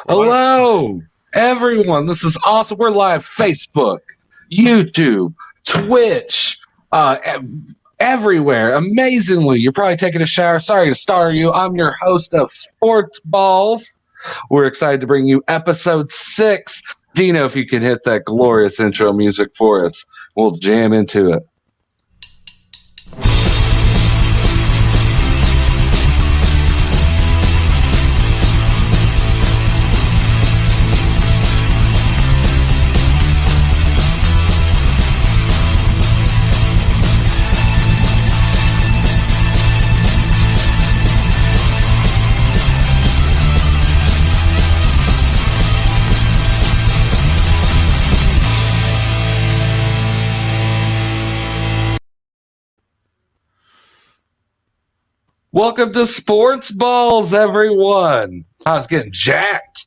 Hello, everyone. This is awesome. We're live Facebook, YouTube, Twitch, everywhere. Amazingly, you're probably taking a shower. Sorry to startle you. I'm your host of Sportz Ballz. We're excited to bring you episode 6. Dino, if you can hit that glorious intro music for us, we'll jam into it. Welcome to Sportz Ballz, everyone. I was getting jacked.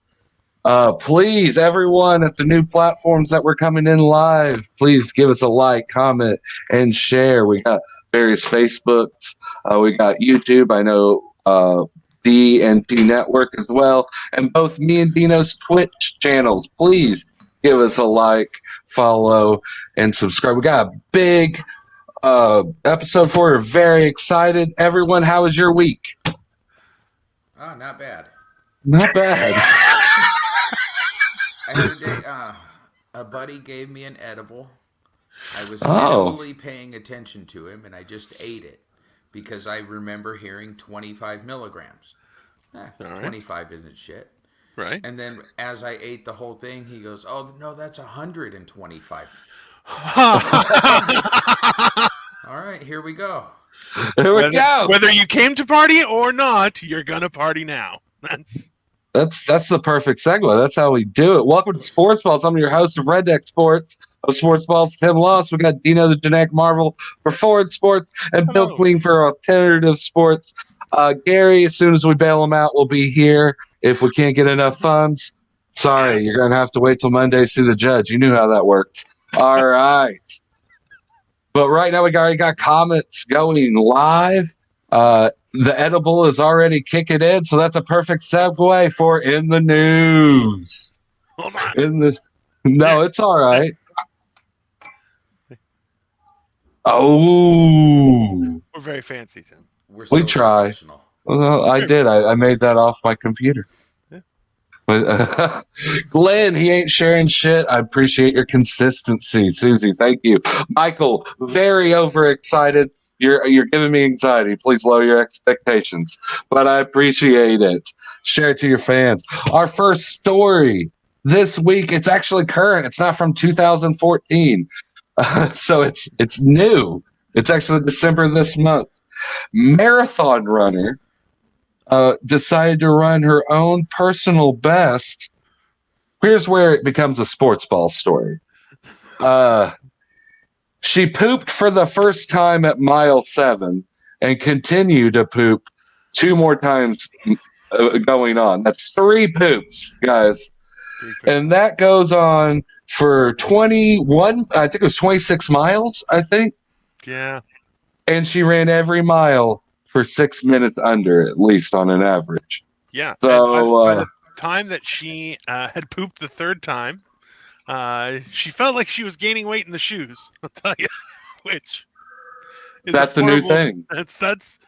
Please, everyone at the new platforms that we're coming in live, please give us a like, comment, and share. We got various Facebooks. We got YouTube. I know D and T Network as well. And both me and Dino's Twitch channels. Please give us a like, follow, and subscribe. We got a big episode 4. We're very excited. Everyone, how was your week? Oh, not bad. Not bad. I had a day, a buddy gave me an edible. I was minimally paying attention to him, and I just ate it because I remember hearing 25 milligrams. Right. 25 isn't shit. Right. And then as I ate the whole thing, he goes, "Oh, no, that's 125. All right, here we go. Here we go. Whether you came to party or not, you're gonna party now. That's the perfect segue. That's how we do it. Welcome to Sportz Ballz. I'm your host of Redneck Sports of Sportz Ballz, Tim Loss. We got Dino the Genetic Marvel for Forward Sports and Bill Queen for Alternative Sports. Gary, as soon as we bail him out, we'll be here. If we can't get enough funds, sorry, you're gonna have to wait till Monday to see the judge. You knew how that worked. All right. But right now we already got comments going live. The edible is already kicking in, so that's a perfect segue for In the News. Hold on. No, it's all right. Oh. We're very fancy, Tim. We try. Well, I did. I made that off my computer. But Glenn, he ain't sharing shit. I appreciate your consistency. Susie, thank you. Michael, very overexcited. You're giving me anxiety. Please lower your expectations. But I appreciate it. Share it to your fans. Our first story this week, it's actually current. It's not from 2014. So it's new. It's actually December this month. Marathon runner decided to run her own personal best. Here's where it becomes a sports ball story. She pooped for the first time at mile 7 and continued to poop 2 more times going on. That's 3 poops, guys. 3 poops. And that goes on for 21, I think it was 26 miles, I think. Yeah. And she ran every mile for 6 minutes under, at least on an average. Yeah. So by the time that she had pooped the 3rd time, she felt like she was gaining weight in the shoes. I'll tell you, which is that's the new thing. That's But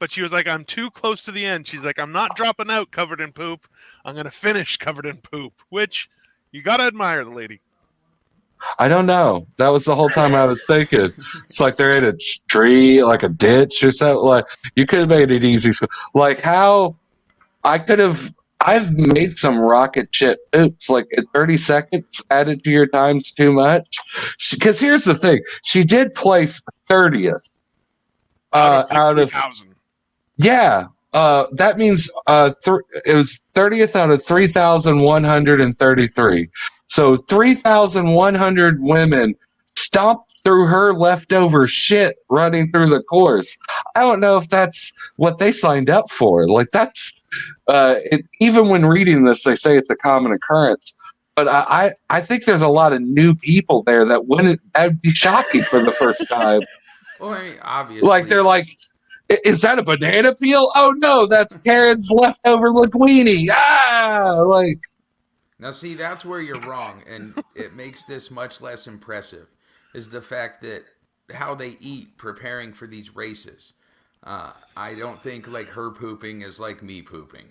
she was like, "I'm too close to the end." She's like, "I'm not dropping out covered in poop. I'm gonna finish covered in poop." Which you gotta admire the lady. I don't know. That was the whole time I was thinking. It's like they're in a tree, like a ditch or something. Like you could have made it easy. Like how I could have. I've made some rocket ship oops. Like in 30 seconds added to your time's too much. Because here's the thing: she did place 30th out of 3,000. Yeah. That means it was 30th out of 3,133. So 3,100 women stomped through her leftover shit running through the course. I don't know if that's what they signed up for. Like that's even when reading this, they say it's a common occurrence. But I think there's a lot of new people there that would be shocking for the first time. Well, I mean, obviously, like they're like Is that a banana peel? Oh no, that's Karen's leftover linguine. Like. Now, see, that's where you're wrong, and it makes this much less impressive, is the fact that how they eat preparing for these races. I don't think like her pooping is like me pooping.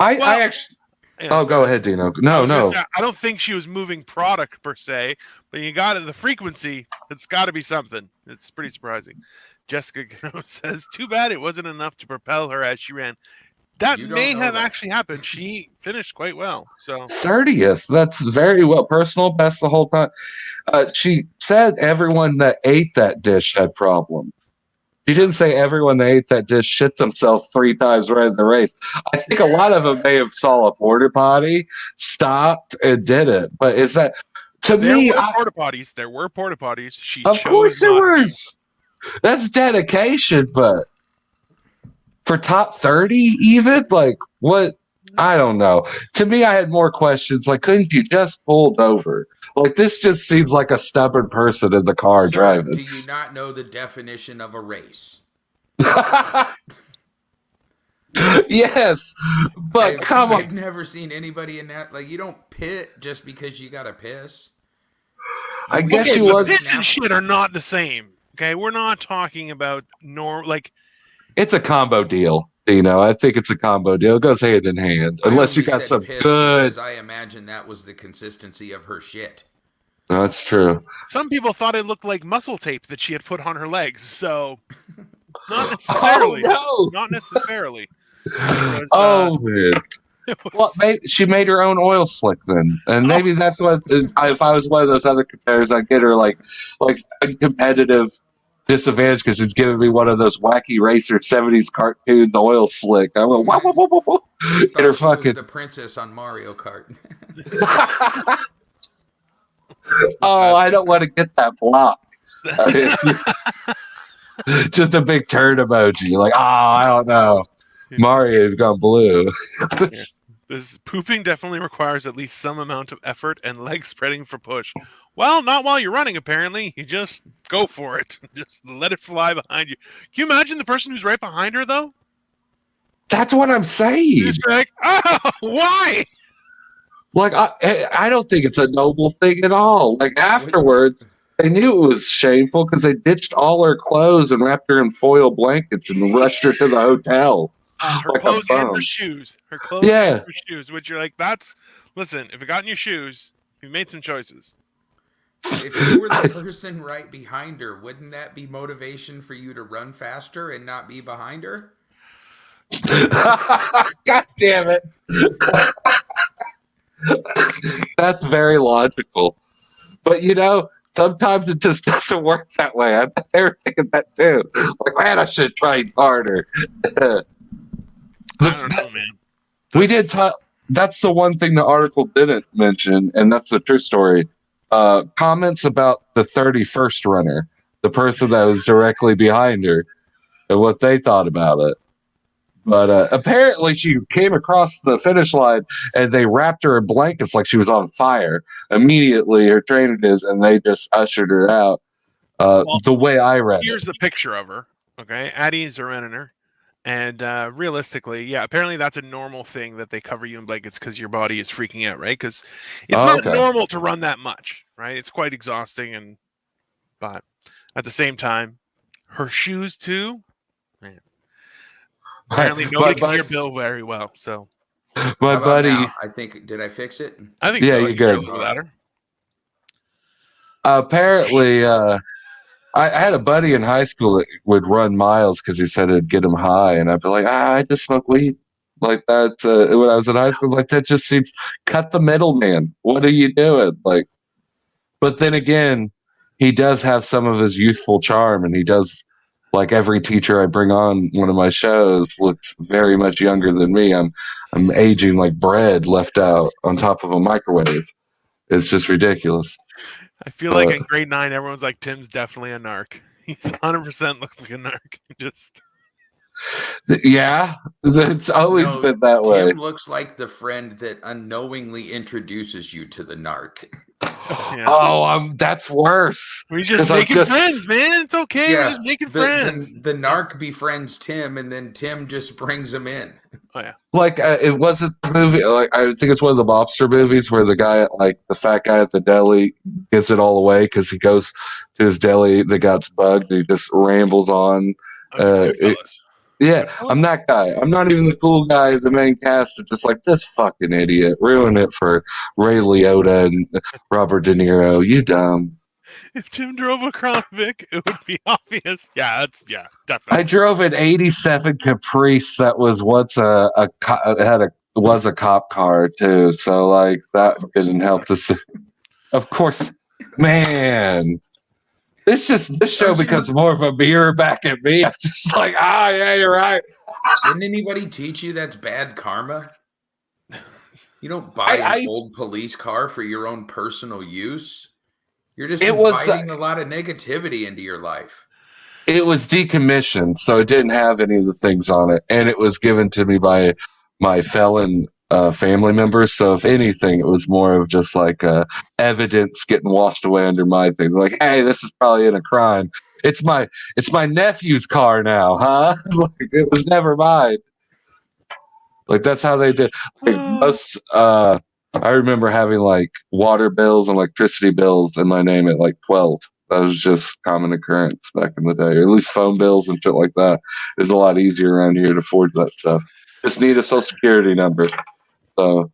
I actually. Yeah. Oh, go ahead, Dino. No. Say, I don't think she was moving product per se, but you got the frequency. It's got to be something. It's pretty surprising. Jessica says, "Too bad it wasn't enough to propel her as she ran." That may have actually happened. She finished quite well. So 30th. That's very well. Personal best the whole time. She said everyone that ate that dish had problems. She didn't say everyone that ate that dish shit themselves 3 times right in the race. I think a lot of them may have saw a porta potty, stopped, and did it. But is that to me? Porta potties. There were porta potties. She of course there was. That's dedication, but. For top 30, even? Like, what? I don't know. To me, I had more questions. Like, couldn't you just pulled over? Like, this just seems like a stubborn person in the car driving. Do you not know the definition of a race? Yes, but come on. I've never seen anybody in that. Like, you don't pit just because you got to piss. I guess you was. Piss and shit are not the same. Okay, we're not talking about It's a combo deal, I think it's a combo deal. It goes hand in hand. Unless you got some good. Because I imagine that was the consistency of her shit. No, that's true. Some people thought it looked like muscle tape that she had put on her legs. So, not necessarily. Oh, no. Not necessarily. Man. Well, maybe she made her own oil slick then, and maybe that's what. If I was one of those other competitors, I'd get her like competitive. Disadvantage because it's giving me one of those wacky racer 70s cartoon oil slick. I went whoa. Get her fucking the princess on Mario Kart. Oh, I don't want to get that block. Just a big turd emoji. Like, I don't know. Mario's gone blue. This pooping definitely requires at least some amount of effort and leg spreading for push. Well, not while you're running, apparently. You just go for it. Just let it fly behind you. Can you imagine the person who's right behind her, though? That's what I'm saying. Just like, why? Like, I don't think it's a noble thing at all. Like, afterwards, they knew it was shameful because they ditched all her clothes and wrapped her in foil blankets and rushed her to the hotel. Her clothes and her shoes. Her clothes and her shoes, which you're like, listen, if it got in your shoes, you made some choices. If you were the person right behind her, wouldn't that be motivation for you to run faster and not be behind her? God damn it. That's very logical. But, sometimes it just doesn't work that way. I bet they were thinking that too. Like, man, I should have tried harder. I don't know, man. We did talk. That's the one thing the article didn't mention, and that's the true story. Comments about the 31st runner, the person that was directly behind her, and what they thought about it. But apparently she came across the finish line and they wrapped her in blankets like she was on fire. Immediately, her trainer did, and they just ushered her out. The way I read here's the picture of her. Okay, Addie Zareniner. And realistically, apparently that's a normal thing that they cover you in blankets because your body is freaking out, right? Because it's not normal to run that much, right? It's quite exhausting, but at the same time, her shoes too, man. Apparently nobody can hear Bill very well, so. My buddy, I think, did I fix it? I think so. You good. Apparently, I had a buddy in high school that would run miles because he said it'd get him high, and I'd be like, I just smoke weed. Like that, when I was in high school, like that just seems cut the middleman. What are you doing? Like, but then again, he does have some of his youthful charm, and he does. Like every teacher I bring on one of my shows looks very much younger than me. I'm aging like bread left out on top of a microwave. It's just ridiculous. I feel like in grade 9, everyone's like, Tim's definitely a narc. He's 100% looks like a narc. It's always been that way. Tim looks like the friend that unknowingly introduces you to the narc. Yeah. Oh, that's worse. We're just making friends, man. It's okay. Yeah, we're just making friends. The narc befriends Tim, and then Tim just brings him in. Oh yeah. Like it wasn't the movie. Like I think it's one of the mobster movies where the guy, like the fat guy at the deli, gives it all away because he goes to his deli that got bugged. And he just rambles on. Yeah, I'm that guy. I'm not even the cool guy. The main cast is just like this fucking idiot. Ruin it for Ray Liotta and Robert De Niro. You dumb. If Tim drove a Crown Vic, it would be obvious. Yeah, definitely. I drove an '87 Caprice that was once was a cop car too. So like that didn't help to see. Of course, man. This show becomes more of a mirror back at me. I'm just like, yeah, you're right. Didn't anybody teach you that's bad karma? You don't buy an old police car for your own personal use. You're just inviting a lot of negativity into your life. It was decommissioned, so it didn't have any of the things on it, and it was given to me by my felon family members. So if anything, it was more of just like evidence getting washed away under my thing. Like, hey, this is probably in a crime. It's my nephew's car now, huh? Like, it was never mine. Like that's how they did. Like most, I remember having like water bills and electricity bills in my name at like 12. That was just common occurrence back in the day. Or at least phone bills and shit like that. It's a lot easier around here to afford that stuff. Just need a social security number. So,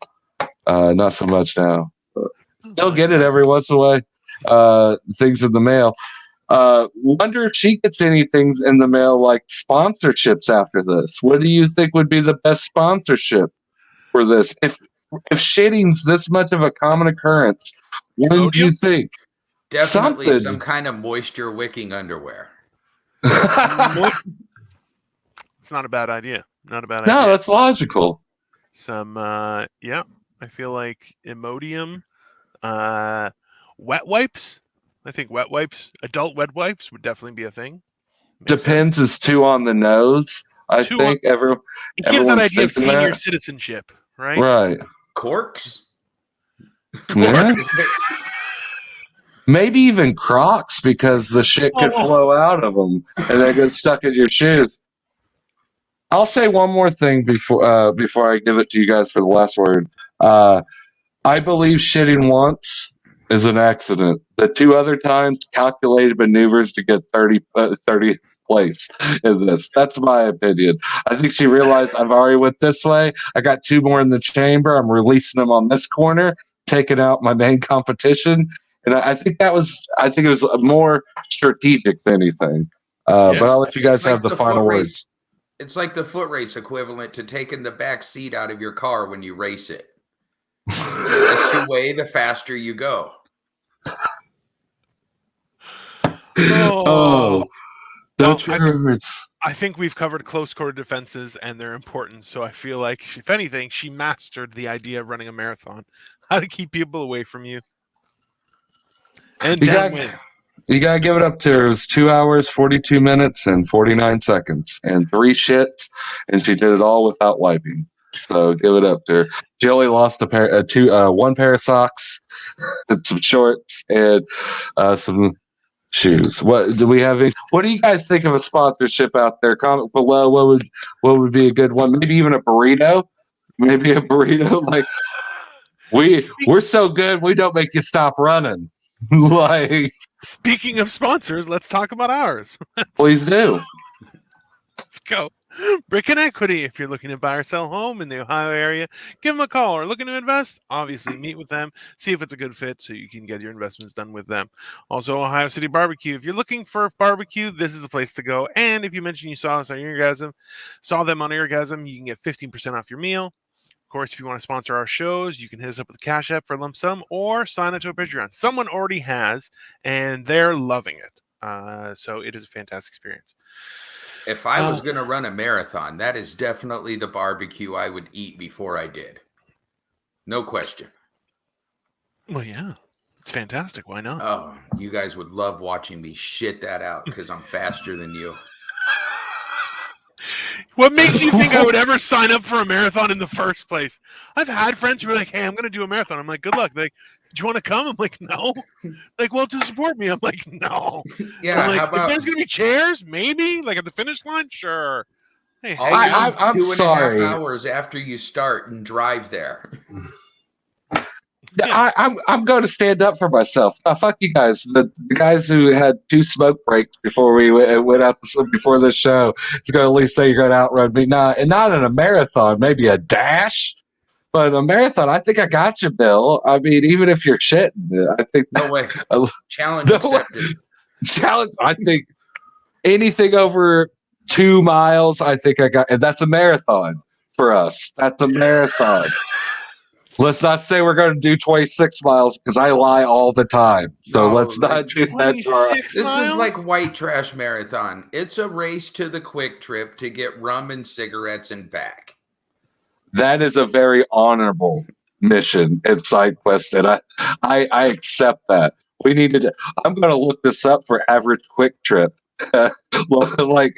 not so much now. But still get it every once in a while. Things in the mail. Wonder if she gets anything in the mail like sponsorships after this. What do you think would be the best sponsorship for this? If shitting's this much of a common occurrence, what do you think? Definitely some kind of moisture wicking underwear. It's not a bad idea. Not a bad idea. No, that's logical. Some, I feel like Imodium, wet wipes. I think wet wipes, adult wet wipes would definitely be a thing. Depends is too on the nose. I think it gives that idea of senior citizenship, right? Right. Corks? Yeah. Maybe even Crocs because the shit could flow out of them and they get stuck in your shoes. I'll say one more thing before I give it to you guys for the last word. I believe shitting once is an accident. The 2 other times, calculated maneuvers to get 30th place in this. That's my opinion. I think she realized I've already went this way. I got 2 more in the chamber. I'm releasing them on this corner, taking out my main competition. And I think it was more strategic than anything. But I'll let you guys have the final words. It's like the foot race equivalent to taking the back seat out of your car when you race it. The less you weigh, the faster you go. I think we've covered close quarter defenses and their importance. So I feel like, if anything, she mastered the idea of running a marathon. How to keep people away from you. And win. You gotta give it up to her. It was 2 hours, 42 minutes, and 49 seconds, and 3 shits, and she did it all without wiping. So give it up to her. She only lost one pair of socks, and some shorts, and some shoes. What do we have? What do you guys think of a sponsorship out there? Comment below. What would be a good one? Maybe even a burrito. Maybe a burrito. Like we're so good, we don't make you stop running. Like, speaking of sponsors, let's talk about ours. Please do. Let's go. Brick and Equity. If you're looking to buy or sell a home in the Ohio area, give them a call. Or looking to invest, obviously meet with them, see if it's a good fit so you can get your investments done with them. Also, Ohio City Barbecue. If you're looking for a barbecue, this is the place to go. And if you mention you saw us on Eargsm, you can get 15% off your meal. Of course, if you want to sponsor our shows, you can hit us up with the Cash App for a lump sum or sign up to a Patreon. Someone already has, and they're loving it. So it is a fantastic experience. If I was going to run a marathon, that is definitely the barbecue I would eat before I did. No question. Well, yeah. It's fantastic. Why not? Oh, you guys would love watching me shit that out because I'm faster than you. What makes you think I would ever sign up for a marathon in the first place? I've had friends who are like, hey, I'm going to do a marathon. I'm like, good luck. They're like, you want to come? I'm like, no. Like, well, to support me. I'm like, no. Yeah. I'm like, how about, if there's gonna be chairs, maybe like at the finish line, sure. Hey, I'm 2.5 hours after you start and drive there. Yeah. I'm going to stand up for myself. Fuck you guys. The guys who had 2 smoke breaks before we went out before the show is going to at least say you're going to outrun me. And not in a marathon, maybe a dash, but in a marathon, I think I got you, Bill. I mean, even if you're shitting, I think no way. Challenge accepted. Challenge. I think anything over 2 miles, I think I got, and that's a marathon for us. That's a marathon. Let's not say we're going to do 26 miles because I lie all the time. So let's not do that. This is like white trash marathon. It's a race to the quick trip to get rum and cigarettes and back. That is a very honorable mission and side quest, and I accept that. We need to. I'm going to look this up for average quick trip. Like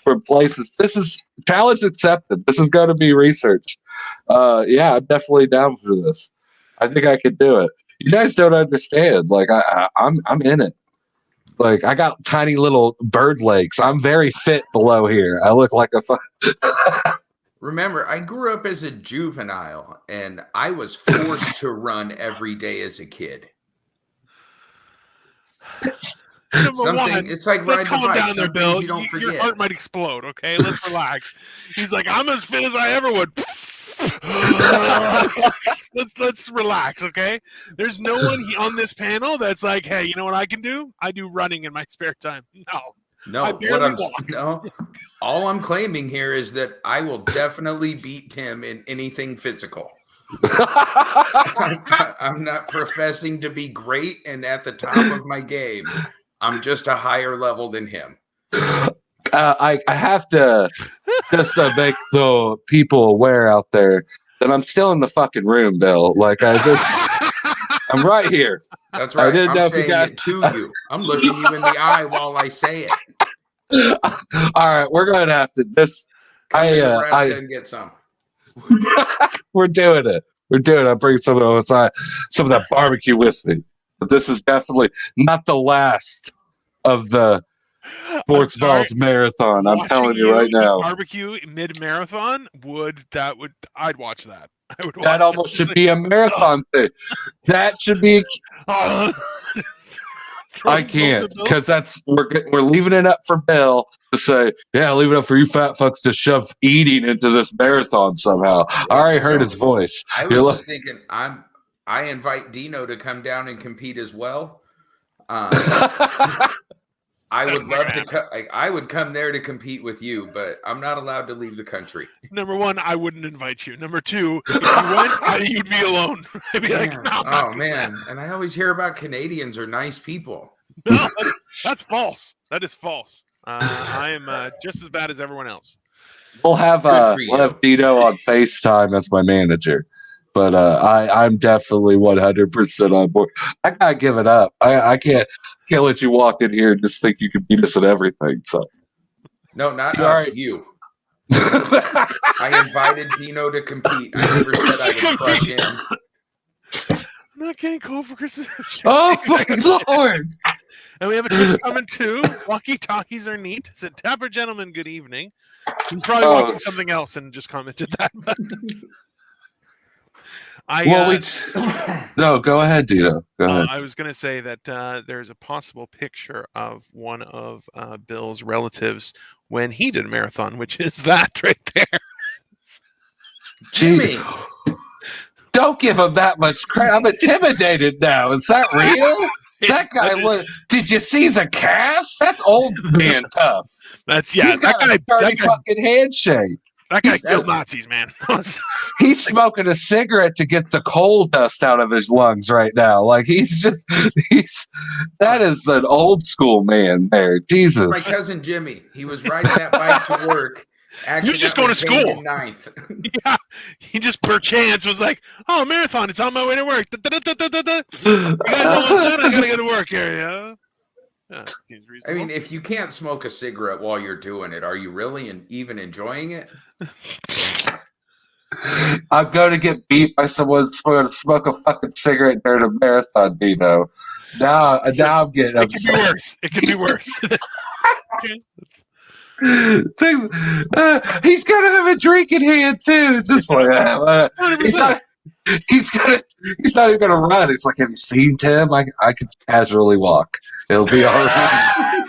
from places. This is challenge accepted. This is going to be researched. Yeah, I'm definitely down for this. I think I could do it. You guys don't understand. Like I'm in it. Like I got tiny little bird legs. I'm very fit below here. I look like a. Remember, I grew up as a juvenile, and I was forced to run every day as a kid. It's like let's riding a bike. Down there, Bill. You don't forget. Your heart might explode. Okay, let's relax. He's like, I'm as fit as I ever would. let's relax, okay? There's no one on this panel that's like, hey, you know what I can do? I do running in my spare time. No. All I'm claiming here is that I will definitely beat Tim in anything physical. I'm not professing to be great and at the top of my game. I'm just a higher level than him. I have to just make the people aware out there that I'm still in the fucking room, Bill. Like I'm right here. That's right. I didn't know if you guys it to you. I'm looking you in the eye while I say it. All right, we're going to have to just. I get some. We're doing it. I'll bring some of that barbecue with me. But this is definitely not the last of the Sportz Ballz marathon. I'm telling you right now. Barbecue mid-marathon I'd watch that. That almost should be a marathon thing. That should be. I can't because we're leaving it up for Bill to say, yeah, leave it up for you fat fucks to shove eating into this marathon somehow. I already heard his voice. I was just thinking, I invite Dino to come down and compete as well. I would love to. I would come there to compete with you, but I'm not allowed to leave the country. Number one, I wouldn't invite you. Number two, if you went, you'd be alone. I'd be like, no, oh man! And I always hear about Canadians are nice people. No, that's false. That is false. I am just as bad as everyone else. We'll have Dino on FaceTime as my manager. But I'm definitely 100% on board. I gotta give it up. I can't let you walk in here and just think you can beat us at everything. So no, not us. Right. You. I invited Dino to compete. I never said I would crush him. I'm not getting cold for Christmas. Oh my Lord! And we have a tweet coming too. Walkie-talkies are neat. Said, "Tapper gentlemen, good evening." He's probably watching something else and just commented that. No, go ahead, Dino. Go ahead. I was going to say that there's a possible picture of one of Bill's relatives when he did a marathon, which is that right there. Jimmy. Don't give him that much credit. I'm intimidated now. Is that real? That guy did you see the cast? That's old man tough. He's got a fucking handshake. That guy killed Nazis, man. He's smoking a cigarette to get the coal dust out of his lungs right now. Like that is an old school man there. Jesus. My cousin Jimmy. He was riding that bike to work. He was just going to school. Yeah. He just perchance was like, oh, marathon, it's on my way to work. You guys know what's done? I gotta go to work here, yeah. Seems reasonable. I mean, if you can't smoke a cigarette while you're doing it, are you really even enjoying it? I'm going to get beat by someone going to smoke a fucking cigarette during a marathon, Dino. Now I'm getting upset. It could be worse. Okay. He's going to have a drink in hand, too. Just like that. He's not even going to run. It's like, have you seen Tim? I could casually walk. It'll be all right.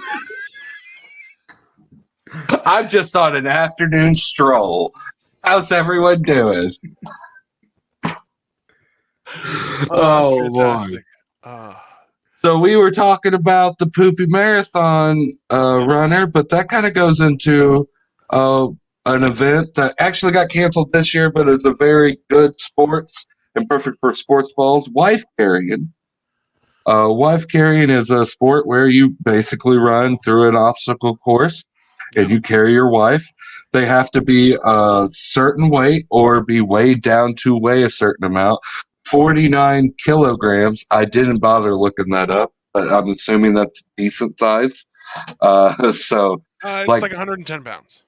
I'm just on an afternoon stroll. How's everyone doing? Oh, Lord. So we were talking about the poopy marathon runner, but that kind of goes into an event that actually got canceled this year, but is a very good sports and perfect for Sportz Ballz, wife carrying. Wife carrying is a sport where you basically run through an obstacle course and you carry your wife. They have to be a certain weight or be weighed down to weigh a certain amount. 49 kilograms. I didn't bother looking that up, but I'm assuming that's decent size. It's like 110 pounds.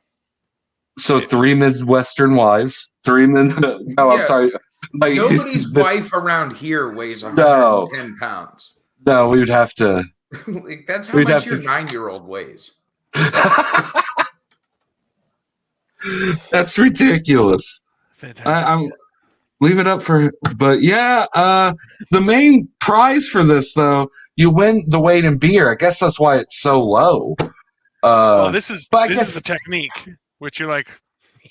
So 3 Midwestern wives, 3 men. No, yeah. I'm sorry. Like, nobody's wife around here weighs 110 pounds. No, we would have to. Like, that's how much your 9-year-old weighs. That's ridiculous. Fantastic. I'm leave it up for, but yeah, the main prize for this though, you win the weight in beer. I guess that's why it's so low. This is a technique, which you're like,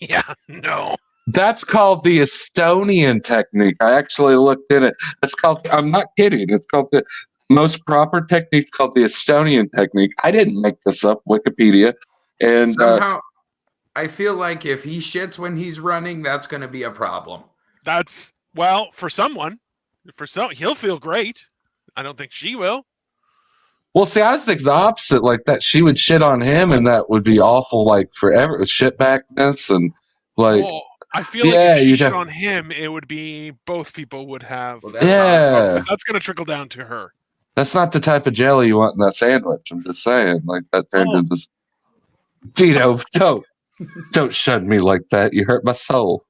yeah, no. That's called the Estonian technique. I actually looked in it. It's called. I'm not kidding. It's called the most proper technique. Called the Estonian technique. I didn't make this up. Wikipedia. And somehow, I feel like if he shits when he's running, that's going to be a problem. For someone, he'll feel great. I don't think she will. Well, see, I think the opposite, like that she would shit on him, and that would be awful, like forever, shitbackness, and like. Oh, I feel like if she shit on him, it would be both people would have. Well, that's going to trickle down to her. That's not the type of jelly you want in that sandwich. I'm just saying, like that turned into. Dino, don't shun me like that. You hurt my soul.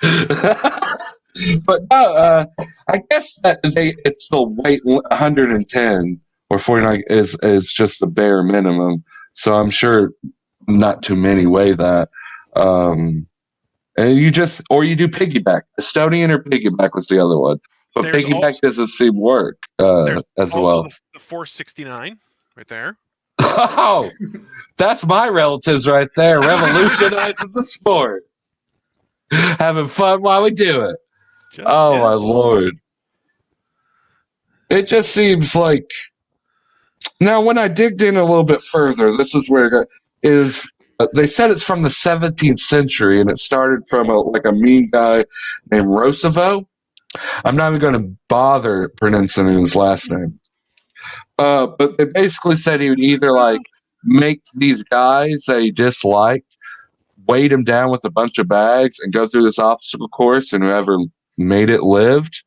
But no, I guess that it's the weight 110 or 49 is just the bare minimum. So I'm sure not too many weigh that. And you do piggyback. Estonian or piggyback was the other one. But there's piggyback doesn't seem work as well. The 469 right there. Oh, that's my relatives right there, revolutionizing the sport. Having fun while we do it. My Lord. It just seems like... Now, when I digged in a little bit further, this is where they said it's from the 17th century, and it started from a mean guy named Roosevelt. I'm not even going to bother pronouncing his last name. But they basically said he would either make these guys that he disliked, weight him down with a bunch of bags and go through this obstacle course, and whoever made it lived.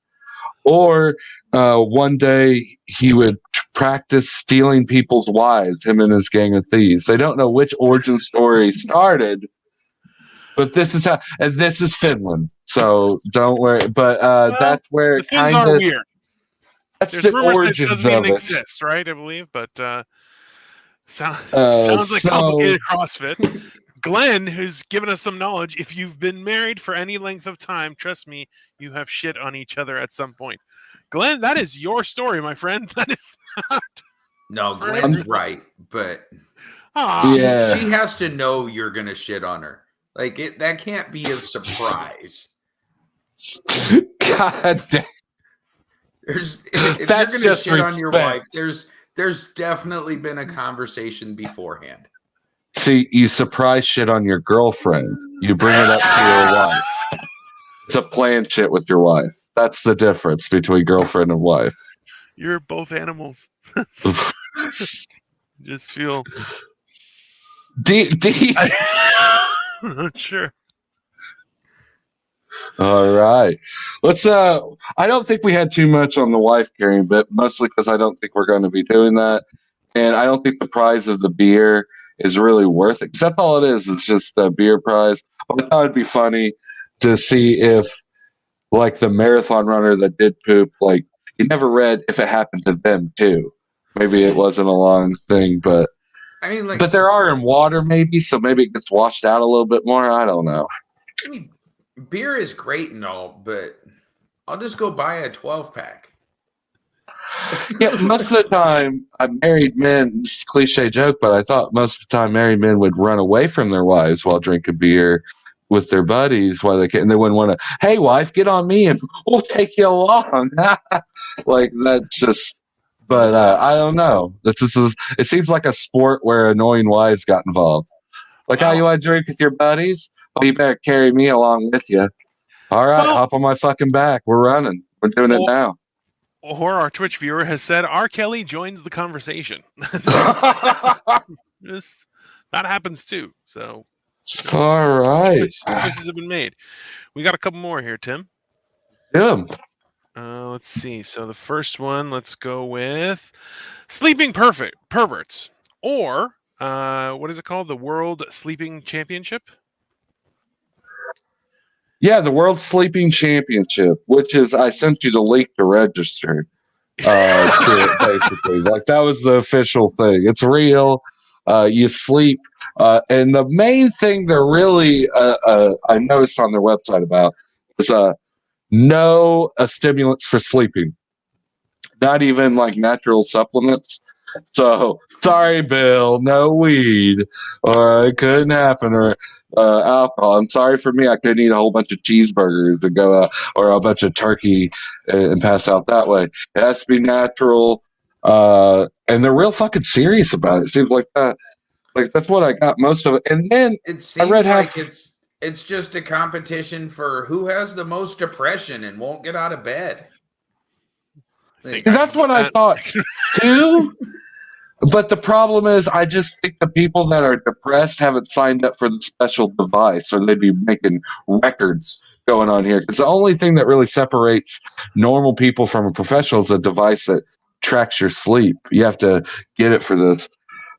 Or one day he would practice stealing people's wives, him and his gang of thieves. They don't know which origin story started, but this is how, and this is Finland. So don't worry. But that's where it kind of weird. That's the origins of it. Exist, right? I believe, but sounds like complicated CrossFit. Glenn, who's given us some knowledge, if you've been married for any length of time, trust me, you have shit on each other at some point. Glenn, that is your story, my friend. That is not. No, Glenn's right, but she has to know you're going to shit on her. That can't be a surprise. God damn. If that's you're going to shit on your wife, there's definitely been a conversation beforehand. See, you surprise shit on your girlfriend. You bring it up to your wife. It's a planned shit with your wife. That's the difference between girlfriend and wife. You're both animals. Just feel... I'm not sure. All right. Let's I don't think we had too much on the wife carrying bit, mostly because I don't think we're going to be doing that. And I don't think the prize of the beer is really worth it. Because that's all it is. It's just a beer prize. But I thought it'd be funny to see if, like, the marathon runner that did poop, like, you never read if it happened to them too. Maybe it wasn't a long thing, but I mean, like, but there are in water, maybe, so maybe it gets washed out a little bit more. I don't know. I mean, beer is great and all, but I'll just go buy a 12-pack. Yeah, most of the time, married men, this is a cliche joke, but I thought most of the time married men would run away from their wives while drinking beer with their buddies while they can, and they wouldn't want to, hey, wife, get on me and we'll take you along. Like, that's just, but I don't know. It seems like a sport where annoying wives got involved. Like, how you want to drink with your buddies? Well, you better carry me along with you. All right, hop on my fucking back. We're running. We're doing it now. Or our Twitch viewer has said, R. Kelly joins the conversation. That happens too. So, all right. Choices have been made. We got a couple more here, Tim. Yeah. Let's see. So the first one, let's go with sleeping perverts, or what is it called? The World Sleeping Championship. Yeah, the World Sleeping Championship, which is, I sent you the link to register. Basically, like, that was the official thing. It's real. You sleep, and the main thing they're really I noticed on their website about is no stimulants for sleeping, not even like natural supplements. So sorry, Bill, no weed, or it couldn't happen, or alcohol. I'm sorry for me, I couldn't eat a whole bunch of cheeseburgers to go out, or a bunch of turkey and pass out that way. It has to be natural, and they're real fucking serious about it. It seems like that. Like, that's what I got most of it. And then it seems like it's just a competition for who has the most depression and won't get out of bed. That's what I thought too. But the problem is, I just think the people that are depressed haven't signed up for the special device, or they'd be making records going on here. Because the only thing that really separates normal people from a professional is a device that tracks your sleep. You have to get it for this.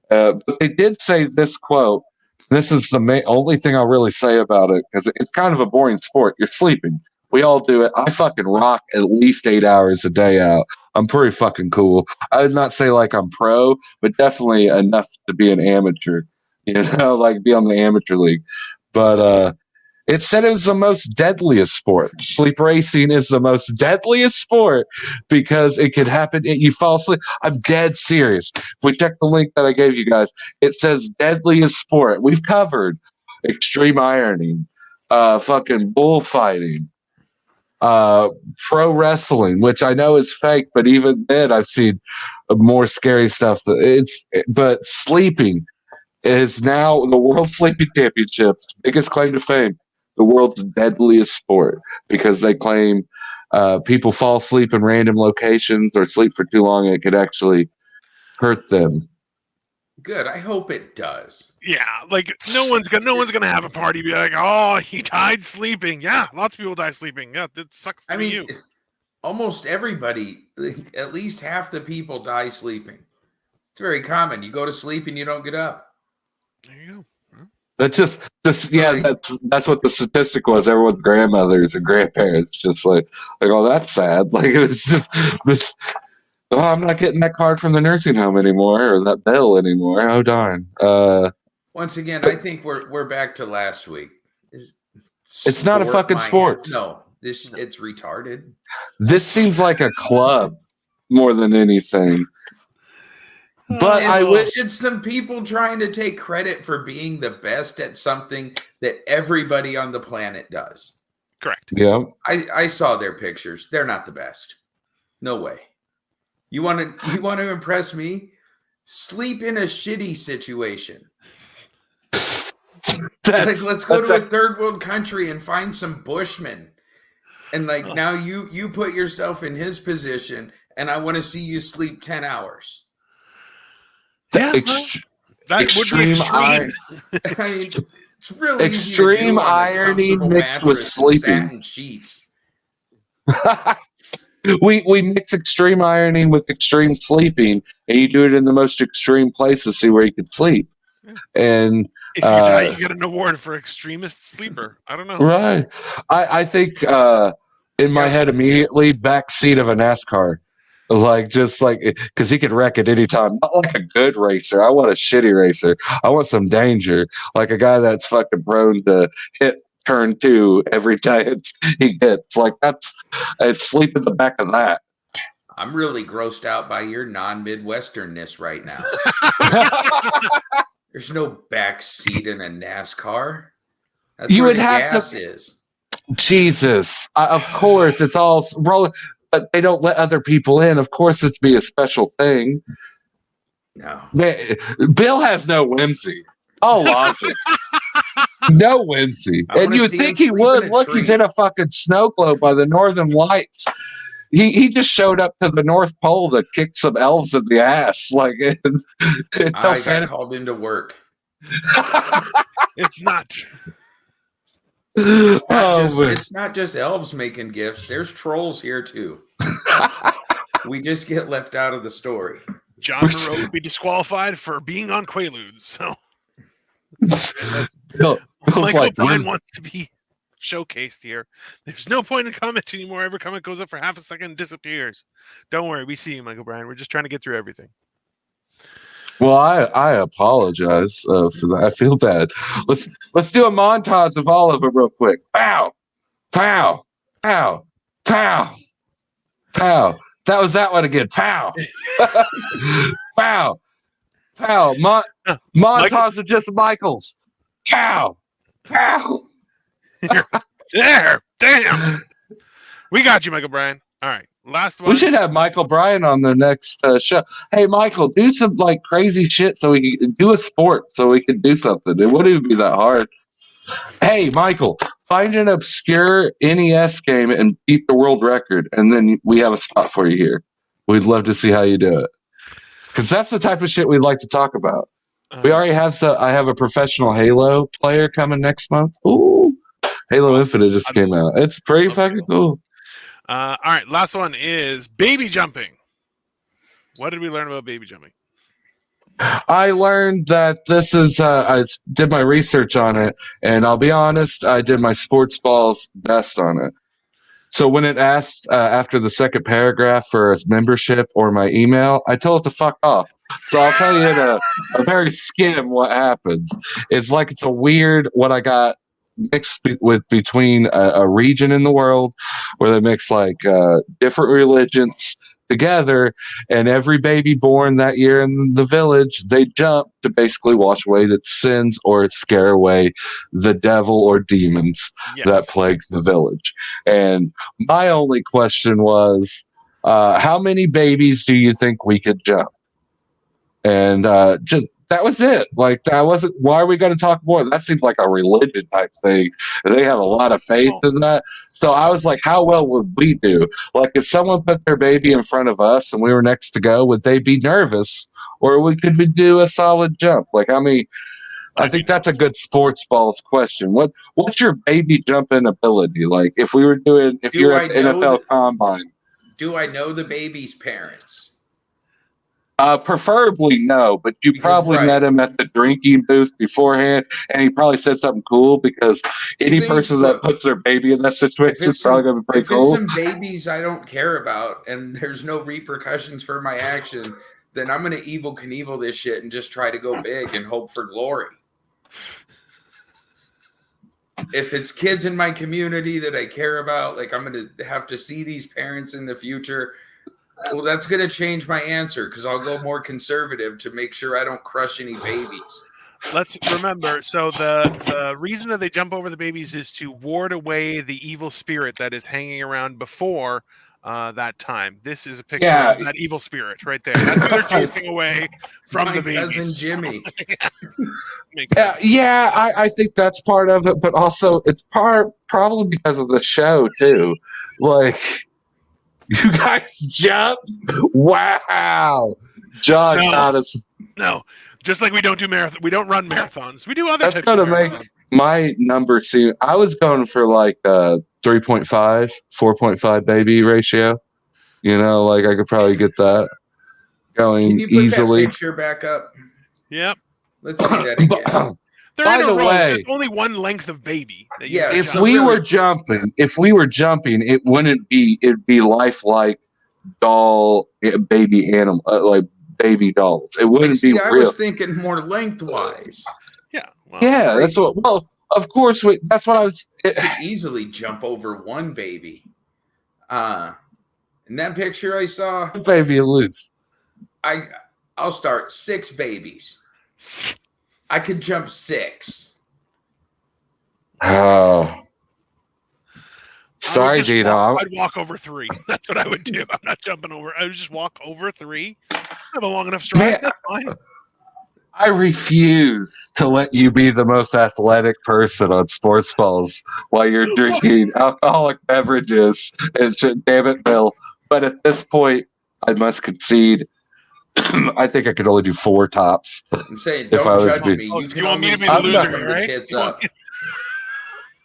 But they did say this quote. This is the only thing I'll really say about it, because it's kind of a boring sport. You're sleeping. We all do it. I fucking rock at least 8 hours a day out. I'm pretty fucking cool. I would not say like I'm pro, but definitely enough to be an amateur, like be on the amateur league. But it said it was the most deadliest sport. Sleep racing is the most deadliest sport because it could happen. You fall asleep. I'm dead serious. If we check the link that I gave you guys, it says deadliest sport. We've covered extreme ironing, fucking bullfighting, pro wrestling, which I know is fake, but even then I've seen more scary stuff. But sleeping is now the World Sleeping Championship's biggest claim to fame, the world's deadliest sport, because they claim people fall asleep in random locations or sleep for too long, and it could actually hurt them. Good. I hope it does. Yeah, like no one's gonna have a party be like, oh, he died sleeping. Yeah, lots of people die sleeping. Yeah, it sucks to be you. Almost everybody, at least half the people die sleeping. It's very common. You go to sleep and you don't get up. There you go. That's that's what the statistic was. Everyone's grandmothers and grandparents just like, oh, that's sad. Like, it's just this. Oh, I'm not getting that card from the nursing home anymore, or that bill anymore. Oh, darn. Once again, I think we're back to last week. It's not a fucking sport. No, it's retarded. This seems like a club more than anything. But I wish it's some people trying to take credit for being the best at something that everybody on the planet does. Correct. Yeah. I saw their pictures. They're not the best. No way. You want to impress me? Sleep in a shitty situation. Let's go to a third world country and find some Bushmen. And now you put yourself in his position, and I want to see you sleep 10 hours. That extreme iron. It's really extreme ironing mixed with sleeping. Satin sheets. We mix extreme ironing with extreme sleeping, and you do it in the most extreme places, see where you can sleep. And If you die, you get an award for extremist sleeper. I don't know. Right. I think in my head immediately, backseat of a NASCAR. Like, just like, because he could wreck at any time. Not like a good racer. I want a shitty racer. I want some danger. Like a guy that's fucking prone to hit turn 2 every chance he gets. Like, I'd sleep in the back of that. I'm really grossed out by your non-Midwesternness right now. There's no back seat in a NASCAR. That's you where would the have gas to. is. Jesus, of course, it's all rolling, but they don't let other people in. Of course, it's be a special thing. No, Bill has no whimsy. All logic. No whimsy. And you would think he would. Look, he's in a fucking snow globe by the Northern Lights. He just showed up to the North Pole to kick some elves in the ass. Like, I got called into work. It's not. It's not just elves making gifts. There's trolls here too. We just get left out of the story. John Moreau would be disqualified for being on Quaaludes. So Michael Bryan wants to be showcased here. There's no point in comment anymore. Every comment goes up for half a second and disappears. Don't worry, we see you, Michael Bryan. We're just trying to get through everything. Well, I apologize for that. I feel bad. Let's do a montage of all of them real quick. Pow, pow, pow, pow, pow. That was that one again. Pow, pow, pow. Montage of just Michaels. Pow, pow. There, damn. We got you, Michael Bryan. All right, last one. We should have Michael Bryan on the next show. Hey, Michael, do some like crazy shit so we can do a sport so we can do something. It wouldn't even be that hard. Hey, Michael, find an obscure NES game and beat the world record, and then we have a spot for you here. We'd love to see how you do it, because that's the type of shit we'd like to talk about. We already have I have a professional Halo player coming next month. Ooh, Halo Infinite just came out. It's pretty fucking cool. All right, last one is baby jumping. What did we learn about baby jumping? I learned that this is, I did my research on it, and I'll be honest, I did my Sportz Ballz best on it. So when it asked after the second paragraph for its membership or my email, I told it to fuck off. So I'll tell you in a very skim what happens. It's like it's a weird, what I got mixed between a region in the world where they mix like different religions together, and every baby born that year in the village, they jump to basically wash away the sins or scare away the devil or demons that plague the village. And my only question was, how many babies do you think we could jump? And just that was it. Like, that wasn't, why are we going to talk more? That seemed like a religion type thing. They have a lot of faith in that. So I was like, how well would we do? Like, if someone put their baby in front of us and we were next to go, would they be nervous? Or could we do a solid jump? Like, I mean, I think that's a good Sportz Ballz question. What's your baby jumping ability? Like, if you're at the NFL Combine. Do I know the baby's parents? Preferably no, but you probably met him at the drinking booth beforehand, and he probably said something cool, because any person that puts their baby in that situation is probably going to be pretty cool. If it's some babies I don't care about and there's no repercussions for my action, then I'm going to Evel Knievel this shit and just try to go big and hope for glory. If it's kids in my community that I care about, like, I'm going to have to see these parents in the future. Well, that's going to change my answer, because I'll go more conservative to make sure I don't crush any babies. Let's remember, so the reason that they jump over the babies is to ward away the evil spirit that is hanging around before that time. This is a picture of that evil spirit right there. That's what they're chasing away from the babies. My cousin Jimmy. I think that's part of it, but also it's probably because of the show too. Like, you guys jump? Wow. John got us. No, just like we don't do marathon, we don't run marathons. We do other types of marathons. That's going to make my number see. I was going for like 3.5, 4.5 baby ratio. You know, like I could probably get that going easily. Can you put that picture back up? Yep. Let's see that again. They're in a row. There's only one length of baby. If we were jumping, it wouldn't be. It'd be lifelike doll, baby animal, like baby dolls. It wouldn't be real. I was thinking more lengthwise. Yeah. Well, yeah, that's what. Well, of course, that's what I was. You could easily jump over one baby. In that picture I saw, baby loose. I'll start 6 babies. I could jump 6. Oh. Sorry, Dino. I'd walk over 3. That's what I would do. I'm not jumping over. I would just walk over 3. I have a long enough stride. That's fine. I refuse to let you be the most athletic person on Sportz Ballz while you're drinking alcoholic beverages. Damn it, Bill. But at this point, I must concede. I think I could only do 4 tops. I'm saying, don't judge me. You want me to be the loser, right? Tits up.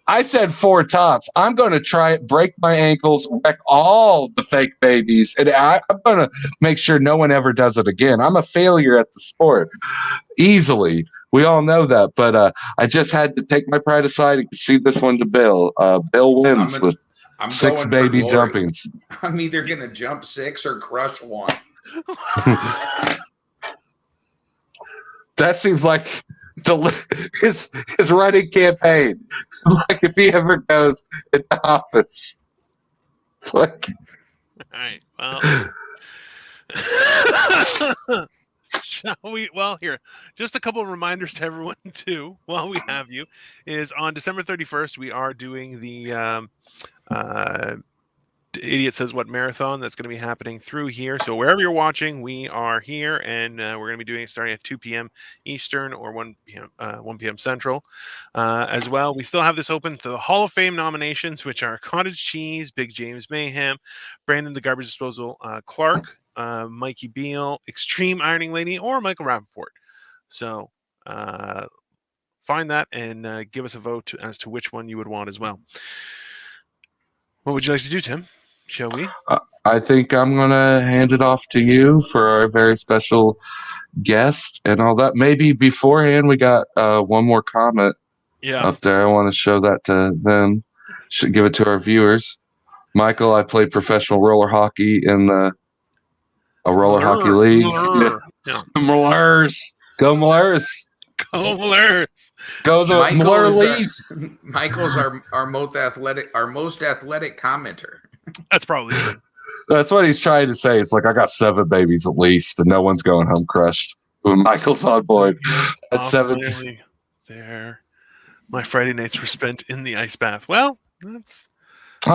I said 4 tops. I'm going to try it, break my ankles, wreck all the fake babies, and I'm going to make sure no one ever does it again. I'm a failure at the sport. Easily. We all know that, but I just had to take my pride aside and concede this one to Bill. Bill wins with 6 baby jumpings. I'm either going to jump 6 or crush 1. That seems like his running campaign. Like if he ever goes into office. It's like, all right. Well, shall we? Well, here, just a couple of reminders to everyone too. While we have you, is on December 31st we are doing the Idiot Says What marathon that's going to be happening through here. So wherever you're watching, we are here, and we're going to be doing it starting at 2 p.m. Eastern or 1 p.m. Central. As well, we still have this open to the Hall of Fame nominations, which are Cottage Cheese, Big James Mayhem, Brandon the Garbage Disposal, Clark, Mikey Beal, Extreme Ironing Lady, or Michael Rappaport. So find that and give us a vote as to which one you would want as well. What would you like to do, Tim? Shall we? I think I'm going to hand it off to you for our very special guest and all that. Maybe beforehand, we got one more comment up there. I want to show that to them. Should give it to our viewers. Michael, I played professional roller hockey in a roller hockey league. Yeah. Mlurs. Go Mlurs. Go Mlurs. Go the Mlur Leafs. Michael's our most athletic commenter. That's probably true. That's what he's trying to say. It's like, I got 7 babies at least, and no one's going home crushed. When Michael's on board at 7. There, my Friday nights were spent in the ice bath. Well, that's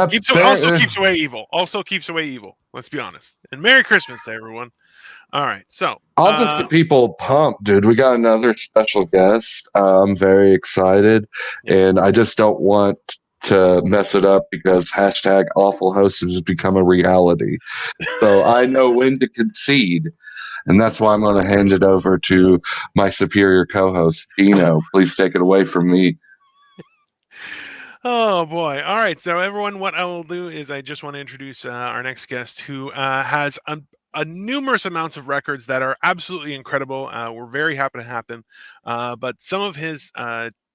keeps away evil. Also keeps away evil. Let's be honest. And Merry Christmas to everyone. All right, so I'll just get people pumped, dude. We got another special guest. I'm very excited, and I just don't want to mess it up because hashtag awful host has just become a reality. So I know when to concede, and that's why I'm going to hand it over to my superior co-host, Dino. Please take it away from me. Oh, boy. All right, so everyone, what I will do is I just want to introduce our next guest who has numerous amounts of records that are absolutely incredible. We're very happy to have him. But some of his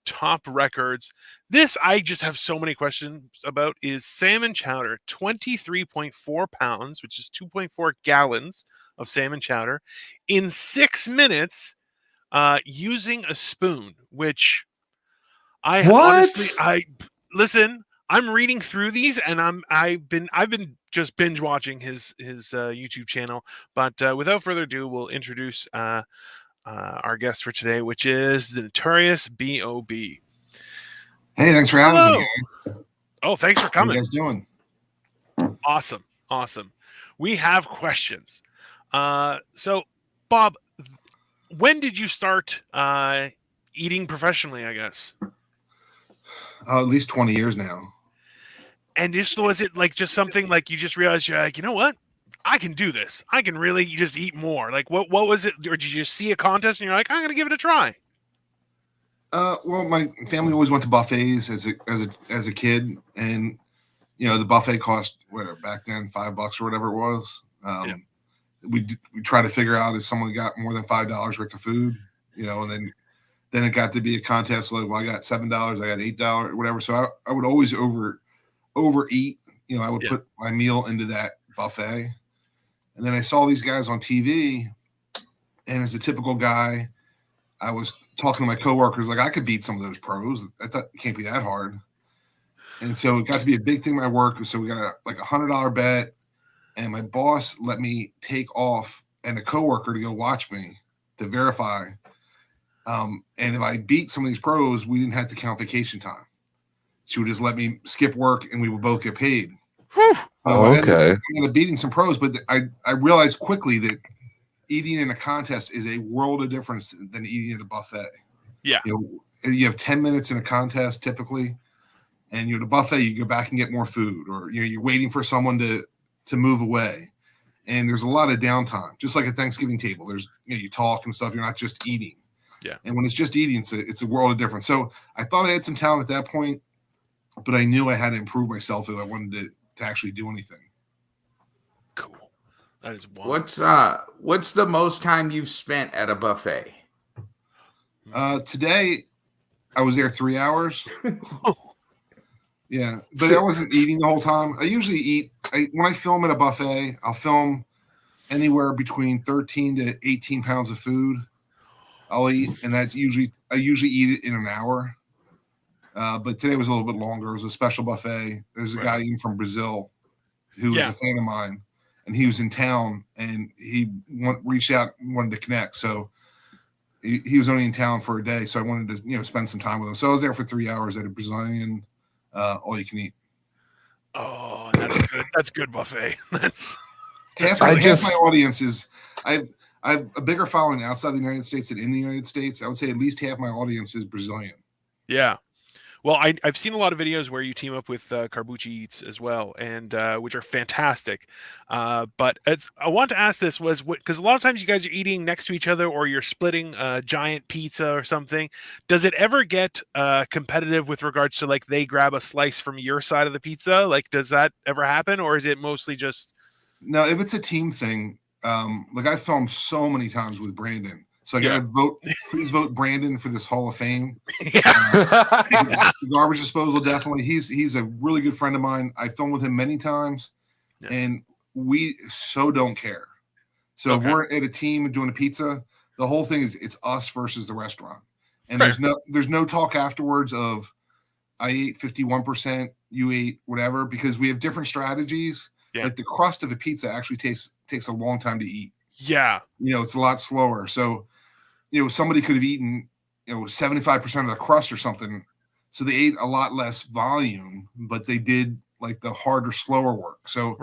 top records, this I just have so many questions about, is salmon chowder, 23.4 pounds, which is 2.4 gallons of salmon chowder in 6 minutes using a spoon, which listen, I'm reading through these and I've been just binge watching his YouTube channel. But without further ado, we'll introduce our guest for today, which is the Notorious B.O.B. Hey, thanks for having me. Oh, thanks for coming. How you guys doing? Awesome. We have questions. So, Bob, when did you start eating professionally, I guess? At least 20 years now. And was it like just something like you just realized you're like, you know what? I can do this. I can really just eat more. Like what was it? Or did you just see a contest and you're like, I'm going to give it a try? Well, my family always went to buffets as a kid, and the buffet cost back then $5 or whatever it was. We try to figure out if someone got more than $5 worth of food, and then then it got to be a contest. Like, well, I got $7, I got $8, whatever. So I would always overeat. You know, I would put my meal into that buffet. And then I saw these guys on TV, and as a typical guy, I was talking to my coworkers like I could beat some of those pros. I thought it can't be that hard. And so it got to be a big thing at my work. So we got like $100 bet, and my boss let me take off and a coworker to go watch me to verify. And if I beat some of these pros, we didn't have to count vacation time. She would just let me skip work, and we would both get paid. Okay. I ended up beating some pros, but I realized quickly that eating in a contest is a world of difference than eating at a buffet. Yeah. You have 10 minutes in a contest typically, and you're at a buffet, you go back and get more food, or you're waiting for someone to move away. And there's a lot of downtime, just like a Thanksgiving table. There's you talk and stuff. You're not just eating. Yeah. And when it's just eating, it's a world of difference. So I thought I had some talent at that point, but I knew I had to improve myself if I wanted to actually do anything. Cool. That is wild. What's the most time you've spent at a buffet? Today I was there 3 hours. Yeah, but I wasn't eating the whole time. I usually eat when I film at a buffet. I'll film anywhere between 13 to 18 pounds of food. I'll eat, and I usually eat it in an hour. But today was a little bit longer. It was a special buffet. There's a guy in from Brazil who was a fan of mine, and he was in town, and he reached out and wanted to connect. So he was only in town for a day, so I wanted to spend some time with him. So I was there for 3 hours at a Brazilian all you can eat. Oh, that's good. That's good buffet. Half my audience is I have a bigger following outside the United States than in the United States. I would say at least half my audience is Brazilian. Yeah. Well, I've seen a lot of videos where you team up with Carbucci Eats as well, and which are fantastic. But I want to ask this because a lot of times you guys are eating next to each other, or you're splitting a giant pizza or something. Does it ever get competitive with regards to like they grab a slice from your side of the pizza? Like, does that ever happen, or is it mostly just? No, if it's a team thing, like I filmed so many times with Brandon. So I got to vote. Please vote Brandon for this Hall of Fame. Garbage disposal, definitely. He's a really good friend of mine. I filmed with him many times, and we so don't care. So if we're at a team doing a pizza, the whole thing is it's us versus the restaurant, and there's no talk afterwards of I ate 51%, you ate whatever, because we have different strategies. Yeah. Like the crust of a pizza actually takes a long time to eat. Yeah, it's a lot slower. So. Somebody could have eaten, 75% of the crust or something. So they ate a lot less volume, but they did like the harder, slower work. So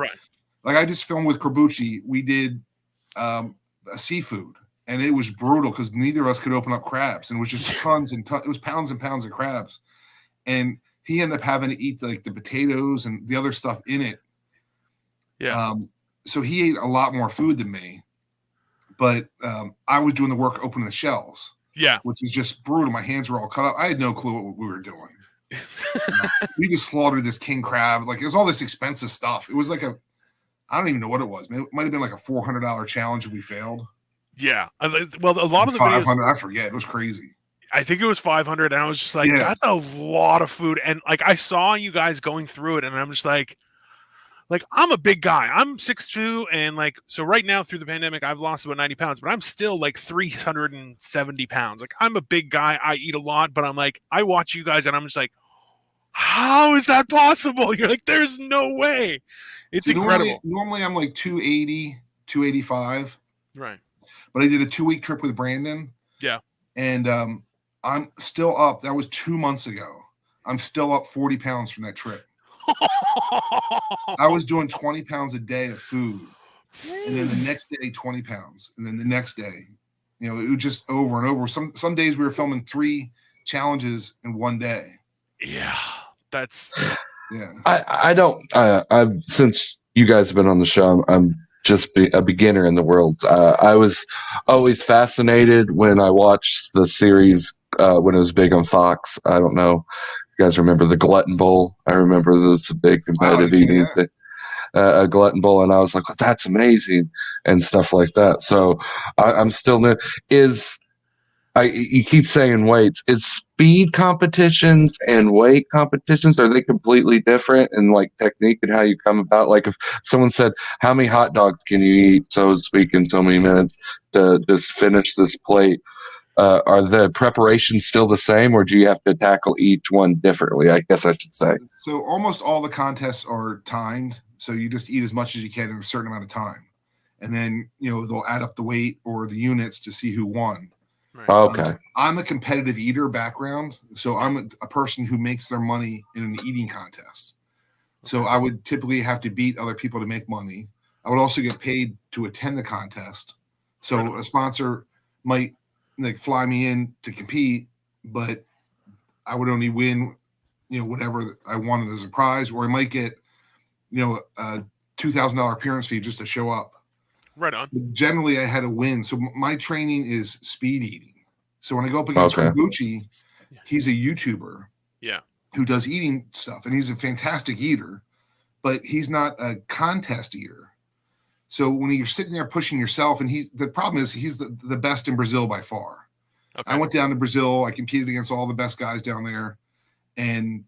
like I just filmed with Carbucci, we did a seafood, and it was brutal because neither of us could open up crabs. And it was just tons and tons. It was pounds and pounds of crabs. And he ended up having to eat like the potatoes and the other stuff in it. Yeah. So he ate a lot more food than me. But I was doing the work opening the shells. Yeah. Which is just brutal. My hands were all cut up. I had no clue what we were doing. We just slaughtered this king crab. Like, it was all this expensive stuff. It was like I don't even know what it was. It might have been like a $400 challenge if we failed. Yeah. Well, a lot of the videos. $500, I forget. It was crazy. I think it was 500, and I was just like, that's a lot of food. And like, I saw you guys going through it, and I'm just like, I'm a big guy. I'm 6'2", and like, so right now through the pandemic, I've lost about 90 pounds, but I'm still like 370 pounds. Like, I'm a big guy. I eat a lot, but I'm like, I watch you guys and I'm just like, how is that possible? You're like, there's no way. It's incredible. Normally I'm like 280, 285. Right. But I did a 2-week trip with Brandon. Yeah. And I'm still up. That was 2 months ago. I'm still up 40 pounds from that trip. I was doing 20 pounds a day of food, and then the next day 20 pounds, and then the next day, it was just over and over. Some days we were filming 3 challenges in one day. Yeah, that's I don't. I've since you guys have been on the show, I'm just a beginner in the world. I was always fascinated when I watched the series when it was big on Fox. I don't know. You guys remember the Glutton Bowl? I remember this big competitive eating thing, a Glutton Bowl, and I was like, well, "That's amazing," and stuff like that. So I'm still new. You keep saying weights. It's speed competitions and weight competitions. Are they completely different in like technique and how you come about? Like if someone said, how many hot dogs can you eat, so to speak, in so many minutes to just finish this plate? Are the preparations still the same, or do you have to tackle each one differently? I guess I should say. So almost all the contests are timed. So you just eat as much as you can in a certain amount of time. And then, they'll add up the weight or the units to see who won. Right. Okay. I'm a competitive eater background. So I'm a person who makes their money in an eating contest. So I would typically have to beat other people to make money. I would also get paid to attend the contest. So a sponsor might fly me in to compete, but I would only win, whatever I wanted as a prize, or I might get, a $2,000 appearance fee just to show up. Right on. But generally, I had to win. So my training is speed eating. So when I go up against Koguchi, he's a YouTuber who does eating stuff, and he's a fantastic eater, but he's not a contest eater. So when you're sitting there pushing yourself, and the problem is he's the best in Brazil by far. Okay. I went down to Brazil. I competed against all the best guys down there, and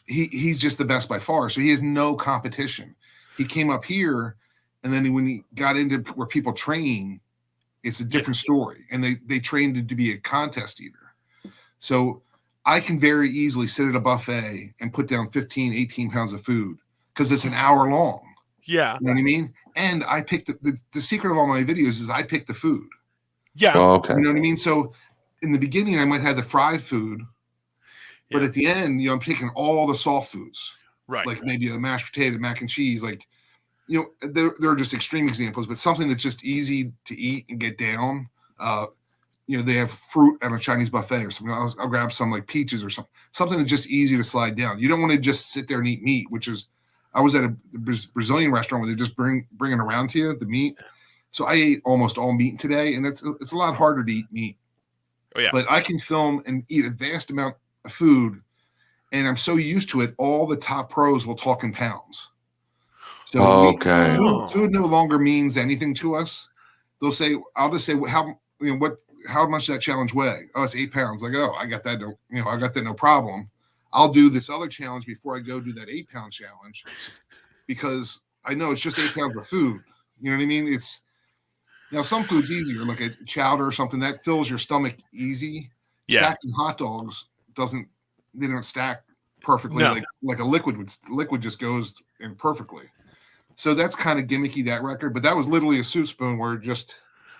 he's just the best by far. So he has no competition. He came up here, and then when he got into where people train, it's a different story. And they trained to be a contest eater. So I can very easily sit at a buffet and put down 15, 18 pounds of food because it's an hour long. Yeah. You know what I mean? And I picked the secret of all my videos is I pick the food. Yeah. Oh, okay. You know what I mean? So in the beginning, I might have the fried food, but at the end, I'm picking all the soft foods. Right. Like maybe a mashed potato, mac and cheese. Like, they're just extreme examples, but something that's just easy to eat and get down. They have fruit at a Chinese buffet or something. I'll grab some like peaches or something that's just easy to slide down. You don't want to just sit there and eat meat, which is, I was at a Brazilian restaurant where they just bring it around to you, the meat. So I ate almost all meat today, and it's a lot harder to eat meat. Oh yeah. But I can film and eat a vast amount of food, and I'm so used to it. All the top pros will talk in pounds. So food no longer means anything to us. They'll say, I'll just say, how much that challenge weigh? Oh, it's 8 pounds. Like, oh, I got that. I got that no problem. I'll do this other challenge before I go do that 8-pound challenge because I know it's just 8 pounds of food. You know what I mean? It's, some food's easier, like a chowder or something that fills your stomach easy. Yeah. Stacking hot dogs they don't stack perfectly like a liquid would. Liquid just goes in perfectly. So that's kind of gimmicky, that record, but that was literally a soup spoon where just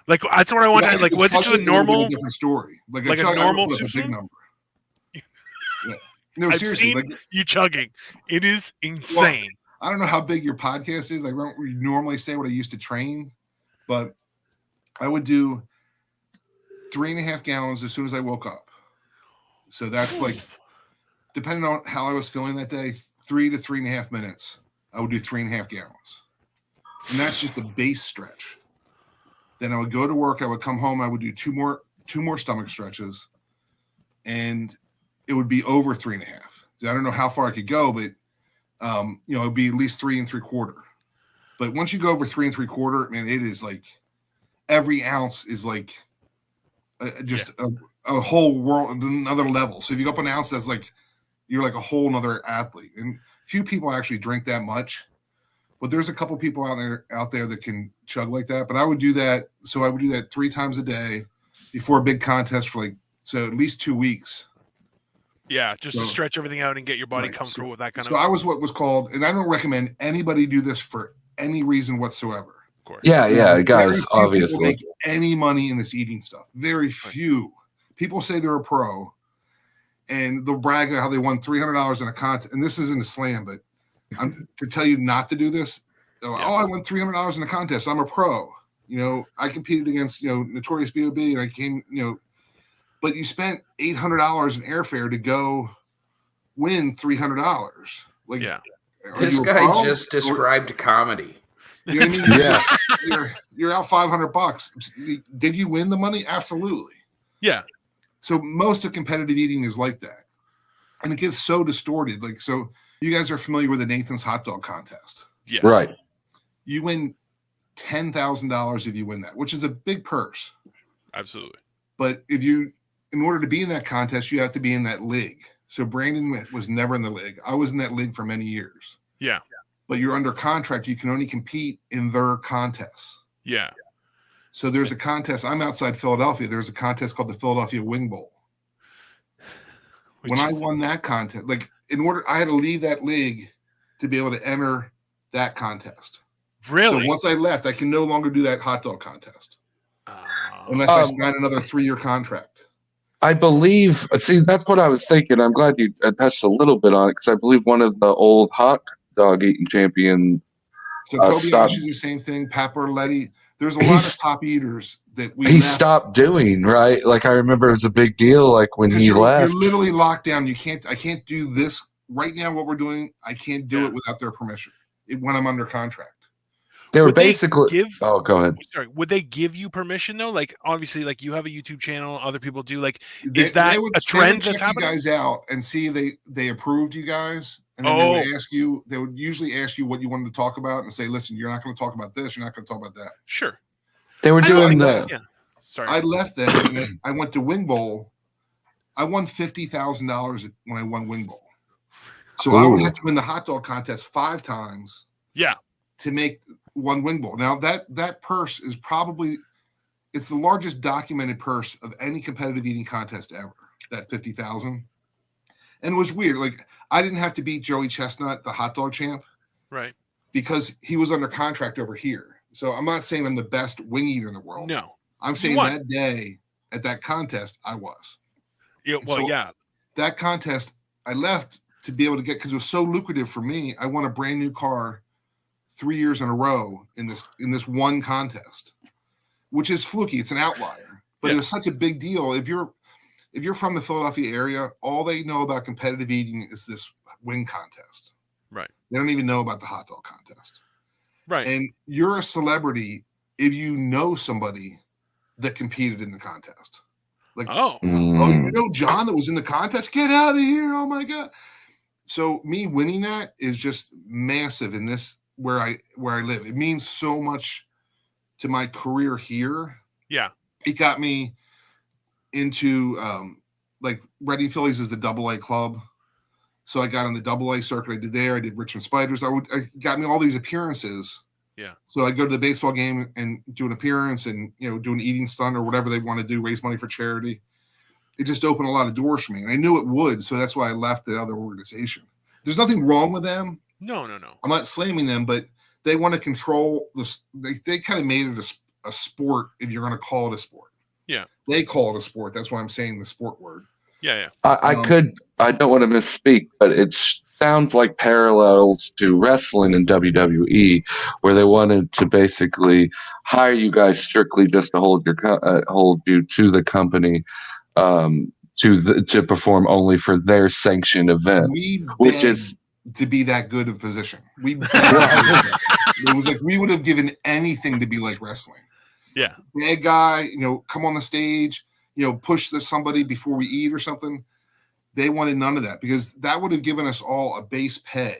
like that's what I wanted. Like, was it just a normal different story? Like a normal soup big number. Yeah. No, I've seriously. Seen you chugging. It is insane. Well, I don't know how big your podcast is. I don't normally say what I used to train, but I would do 3.5 gallons as soon as I woke up. So that's like, depending on how I was feeling that day, 3 to 3.5 minutes, I would do 3.5 gallons. And that's just the base stretch. Then I would go to work. I would come home. I would do two more stomach stretches, and it would be over 3.5. I don't know how far I could go, but it'd be at least 3 3/4. But once you go over 3 3/4, man, it is like every ounce is like a whole world, another level. So if you go up an ounce, that's like you're like a whole nother athlete. And few people actually drink that much, but there's a couple people out there that can chug like that. But I would do that. So I would do that 3 times a day before a big contest for at least 2 weeks. Yeah, just to stretch everything out and get your body comfortable with that kind of. So I was what was called, and I don't recommend anybody do this for any reason whatsoever. Of course. Yeah, guys, obviously. Make any money in this eating stuff. Very few. People say they're a pro, and they'll brag about how they won $300 in a contest. And this isn't a slam, but I'm to tell you not to do this. I won $300 in a contest. I'm a pro. I competed against Notorious B.O.B. and I came. But you spent $800 in airfare to go win $300. Like, this guy just described comedy. You know what I mean? Yeah, you're out $500. Did you win the money? Absolutely. Yeah. So most of competitive eating is like that, and it gets so distorted. Like, so you guys are familiar with the Nathan's hot dog contest? Yes. Right. You win $10,000 if you win that, which is a big purse. Absolutely. But in order to be in that contest, you have to be in that league. So Brandon was never in the league. I was in that league for many years. Yeah. But you're under contract. You can only compete in their contests. Yeah. So there's a contest. I'm outside Philadelphia. There's a contest called the Philadelphia Wing Bowl. When I won that contest, like I had to leave that league to be able to enter that contest. Really? So once I left, I can no longer do that hot dog contest unless I sign another 3-year contract. I believe. See, that's what I was thinking. I'm glad you touched a little bit on it because I believe one of the old hot dog eating champions. So Kobayashi is the same thing. Pat Barletti. There's a lot of top eaters that he stopped doing, right? Like I remember it was a big deal. Like when he left, you're literally locked down. I can't do this right now. What we're doing, I can't do it without their permission when I'm under contract. They were basically. Oh, go ahead. Sorry, would they give you permission though? Like obviously, like you have a YouTube channel, other people do. Like, is that a trend that's happening? You guys out and see they approved you guys, and then they would ask you. They would usually ask you what you wanted to talk about, and say, "Listen, you're not going to talk about this. You're not going to talk about that." Sure. They were doing that. Yeah. Sorry. I left them. And I went to Wing Bowl. I won $50,000 when I won Wing Bowl. So I would have to win the hot dog contest 5 times. Yeah. To make one Wing Bowl. Now that purse is it's the largest documented purse of any competitive eating contest ever. That $50,000, and it was weird. Like I didn't have to beat Joey Chestnut, the hot dog champ, right? Because he was under contract over here. So I'm not saying I'm the best wing eater in the world. No, I'm saying that day at that contest I was. Yeah. Well, yeah. That contest I left to be able to get because it was so lucrative for me. I won a brand new car 3 years in a row in this one contest, which is fluky. It's an outlier, but it was such a big deal. If you're from the Philadelphia area, all they know about competitive eating is this wing contest. Right. They don't even know about the hot dog contest. Right. And you're a celebrity if you know somebody that competed in the contest. Like, oh, you know John that was in the contest? Get out of here. Oh my God. So me winning that is just massive in this where I live. It means so much to my career here. Yeah. It got me into like Reading Phillies is the AA club. So I got on the AA circuit. I did there. I did Richmond Spiders. I got me all these appearances. Yeah. So I go to the baseball game and do an appearance and, do an eating stunt or whatever they want to do, raise money for charity. It just opened a lot of doors for me. And I knew it would. So that's why I left the other organization. There's nothing wrong with them. No. I'm not slamming them, but they want to control this. They kind of made it a sport if you're going to call it a sport. Yeah. They call it a sport. That's why I'm saying the sport word. Yeah. I don't want to misspeak, but it sounds like parallels to wrestling in WWE, where they wanted to basically hire you guys strictly just to hold you to the company, to perform only for their sanctioned event, which is to be that good of a position. It was like we would have given anything to be like wrestling. Yeah, bad guy, come on the stage. Push somebody before we eat or something. They wanted none of that because that would have given us all a base pay.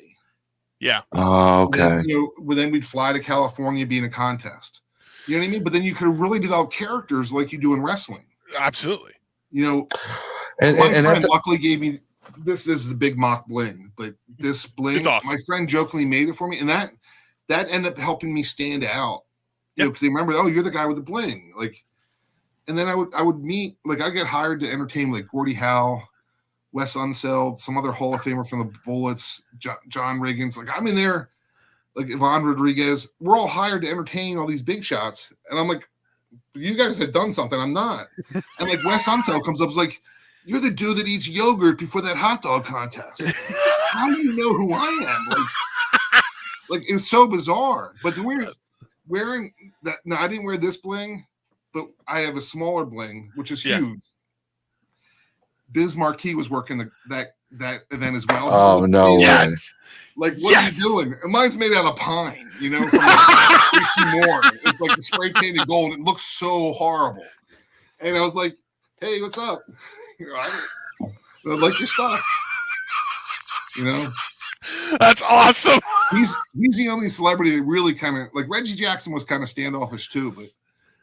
Yeah. Oh, okay. Then we'd fly to California, be in a contest. You know what I mean? But then you could have really developed characters like you do in wrestling. Absolutely. My friend luckily gave me this. This is the big mock bling, but this bling, it's awesome. My friend jokingly made it for me, and that ended up helping me stand out. Because they remember, oh, you're the guy with the bling, like. And then I would meet, like, I get hired to entertain, like, Gordie Howe, Wes Unseld, some other Hall of Famer from the Bullets, John Riggins. Like, I'm in there, like, Ivan Rodriguez. We're all hired to entertain all these big shots. And I'm like, you guys had done something. I'm not. And, like, Wes Unseld comes up, is like, you're the dude that eats yogurt before that hot dog contest. How do you know who I am? Like it's so bizarre. But wearing that, no, I didn't wear this bling. But I have a smaller bling, which is huge. Biz Marquis was working that event as well. Oh, no way. Like, what are you doing? And mine's made out of pine, from more. It's like the spray painted gold. It looks so horrible. And I was like, hey, what's up? I like your stuff. That's awesome. He's the only celebrity that really kind of, like Reggie Jackson was kind of standoffish too, but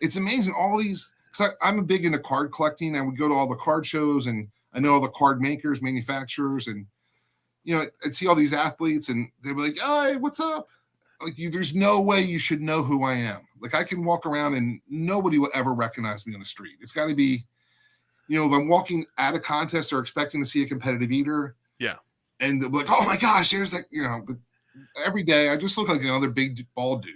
it's amazing. All these because I'm a big into card collecting, and we go to all the card shows, and I know all the card makers, manufacturers, and I'd see all these athletes, and they'd be like, "Hey, what's up?" Like, there's no way you should know who I am. Like, I can walk around and nobody will ever recognize me on the street. It's got to be, if I'm walking at a contest or expecting to see a competitive eater, and they'll be like, "Oh my gosh, there's that," But every day I just look like another big bald dude.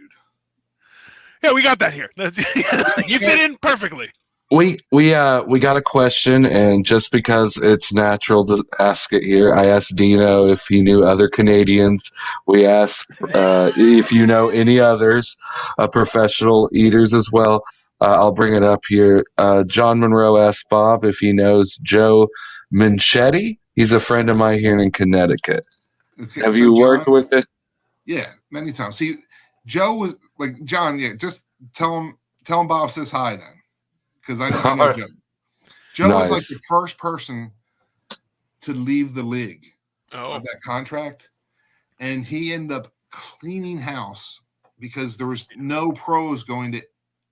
Yeah, we got that here. You fit in perfectly. We got a question, and just because it's natural to ask it here, I asked Dino if he knew other Canadians. We asked if you know any others, professional eaters as well. I'll bring it up here. John Monroe asked Bob if he knows Joe Minchetti. He's a friend of mine here in Connecticut. Okay, Have you worked with it? Yeah, many times. See, Joe was like, John, just tell him Bob says hi then. Because I know Joe. Joe was like the first person to leave the league of that contract. And he ended up cleaning house because there was no pros going to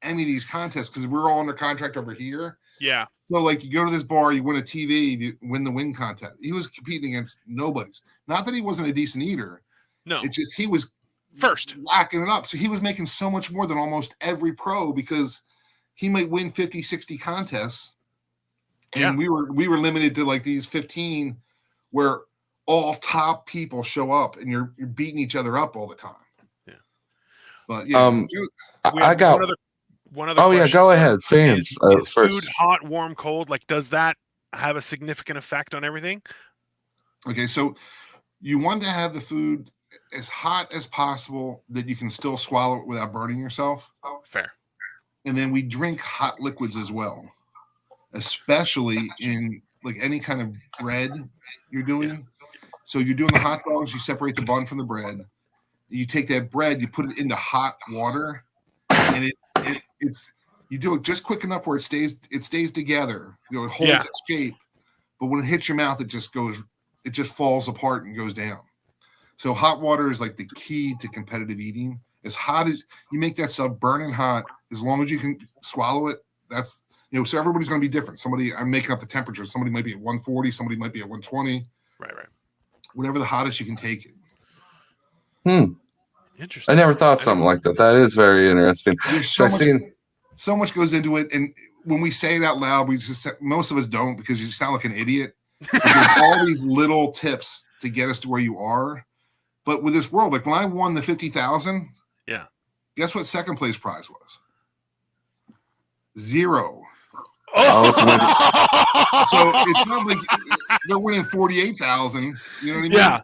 any of these contests because we're all under contract over here. Yeah. So, like, you go to this bar, you win a TV, you win the win contest. He was competing against nobody's. Not that he wasn't a decent eater. No. It's just he was first whacking it up. So he was making so much more than almost every pro because he might win 50, 60 contests. And we were limited to like these 15 where all top people show up and you're beating each other up all the time. Yeah. But I got one other Oh question. yeah, go ahead. Fans is first. Food hot, warm, cold? Like, does that have a significant effect on everything? Okay, so you want to have the food as hot as possible that you can still swallow it without burning yourself. Fair. And then we drink hot liquids as well, especially in like any kind of bread you're doing. Yeah. So you're doing the hot dogs, you separate the bun from the bread. You take that bread, you put it into hot water, and it's you do it just quick enough where it stays together. It holds its shape, but when it hits your mouth, it just falls apart and goes down. So hot water is like the key to competitive eating. As hot as you make that stuff burning hot, as long as you can swallow it, that's so everybody's going to be different. I'm making up the temperature. Somebody might be at 140, somebody might be at 120. Right. Whatever the hottest you can take it. Interesting. I never thought something like that. That is very interesting. So much goes into it, and when we say it out loud, most of us don't because you sound like an idiot. There's all these little tips to get us to where you are. But with this world, like when I won the 50,000, guess what second place prize was? 0. Oh, so it's not like they're winning 48,000. You know what I mean? Yeah. So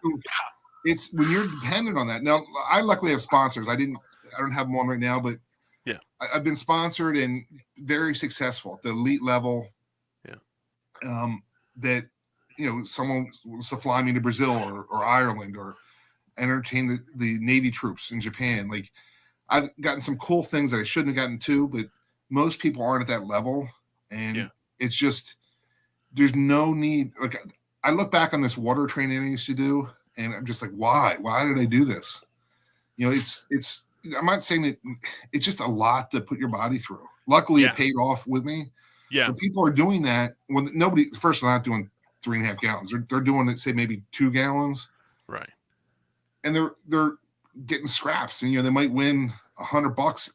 it's when you're dependent on that. Now, I luckily have sponsors. I don't have one right now, but I've been sponsored and very successful at the elite level. Yeah. That someone wants to fly me to Brazil or Ireland or entertain the Navy troops in Japan. Like, I've gotten some cool things that I shouldn't have gotten to, but most people aren't at that level. And it's just, there's no need. Like, I look back on this water training I used to do, and I'm just like, why did I do this? It's, I'm not saying that it's just a lot to put your body through. Luckily it paid off with me. Yeah. But people are doing that when nobody, first they're not doing 3.5 gallons. They're doing it, say maybe 2 gallons. Right. And they're getting scraps, and they might win $100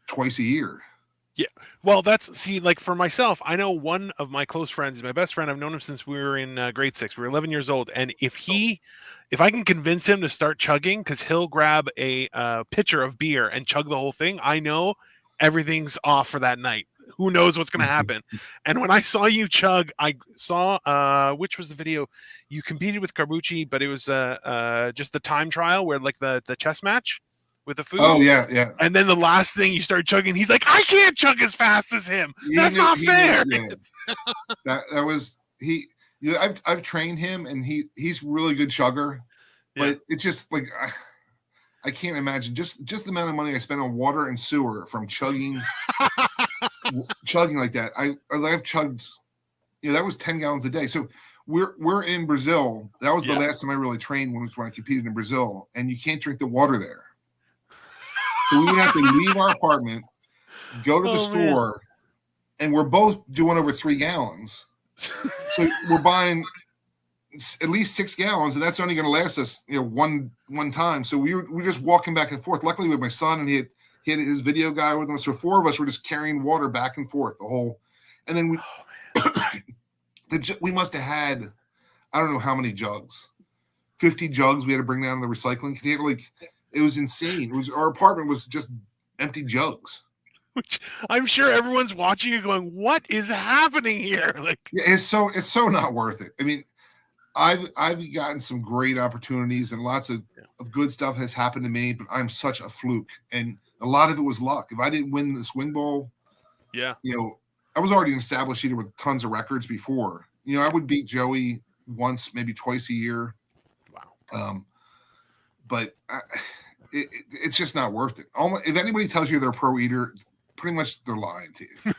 twice a year. Yeah. Well, like for myself, I know one of my close friends, my best friend. I've known him since we were in grade 6. We were 11 years old. And if I can convince him to start chugging, because he'll grab a pitcher of beer and chug the whole thing, I know everything's off for that night. Who knows what's going to happen? And when I saw you chug, I saw which was the video you competed with Carbucci, but it was just the time trial where like the chess match with the food. Oh yeah. And then the last thing you start chugging, he's like, I can't chug as fast as him. That's not fair. That was he. I've trained him, and he's really good chugger, but it's just like I can't imagine just the amount of money I spent on water and sewer from chugging like that. I've chugged, that was 10 gallons a day. So we're in Brazil. That was the last time I really trained when I competed in Brazil, and you can't drink the water there. So we would have to leave our apartment, go to the store, and we're both doing over 3 gallons. So we're buying at least 6 gallons, and that's only going to last us, one time. So we're just walking back and forth. Luckily, with my son, and he had his video guy with him. So 4 of us were just carrying water back and forth the whole. And then we must have had, I don't know how many jugs, 50 jugs we had to bring down to the recycling container. Like, it was insane. Our apartment was just empty jugs. Which I'm sure everyone's watching you going, what is happening here? Like, yeah, it's so not worth it. I mean, I've gotten some great opportunities, and lots of good stuff has happened to me, but I'm such a fluke, and a lot of it was luck. If I didn't win the swing bowl, I was already an established eater with tons of records before. I would beat Joey once, maybe twice a year. Wow. But it's just not worth it. If anybody tells you they're a pro eater, pretty much they're lying to you.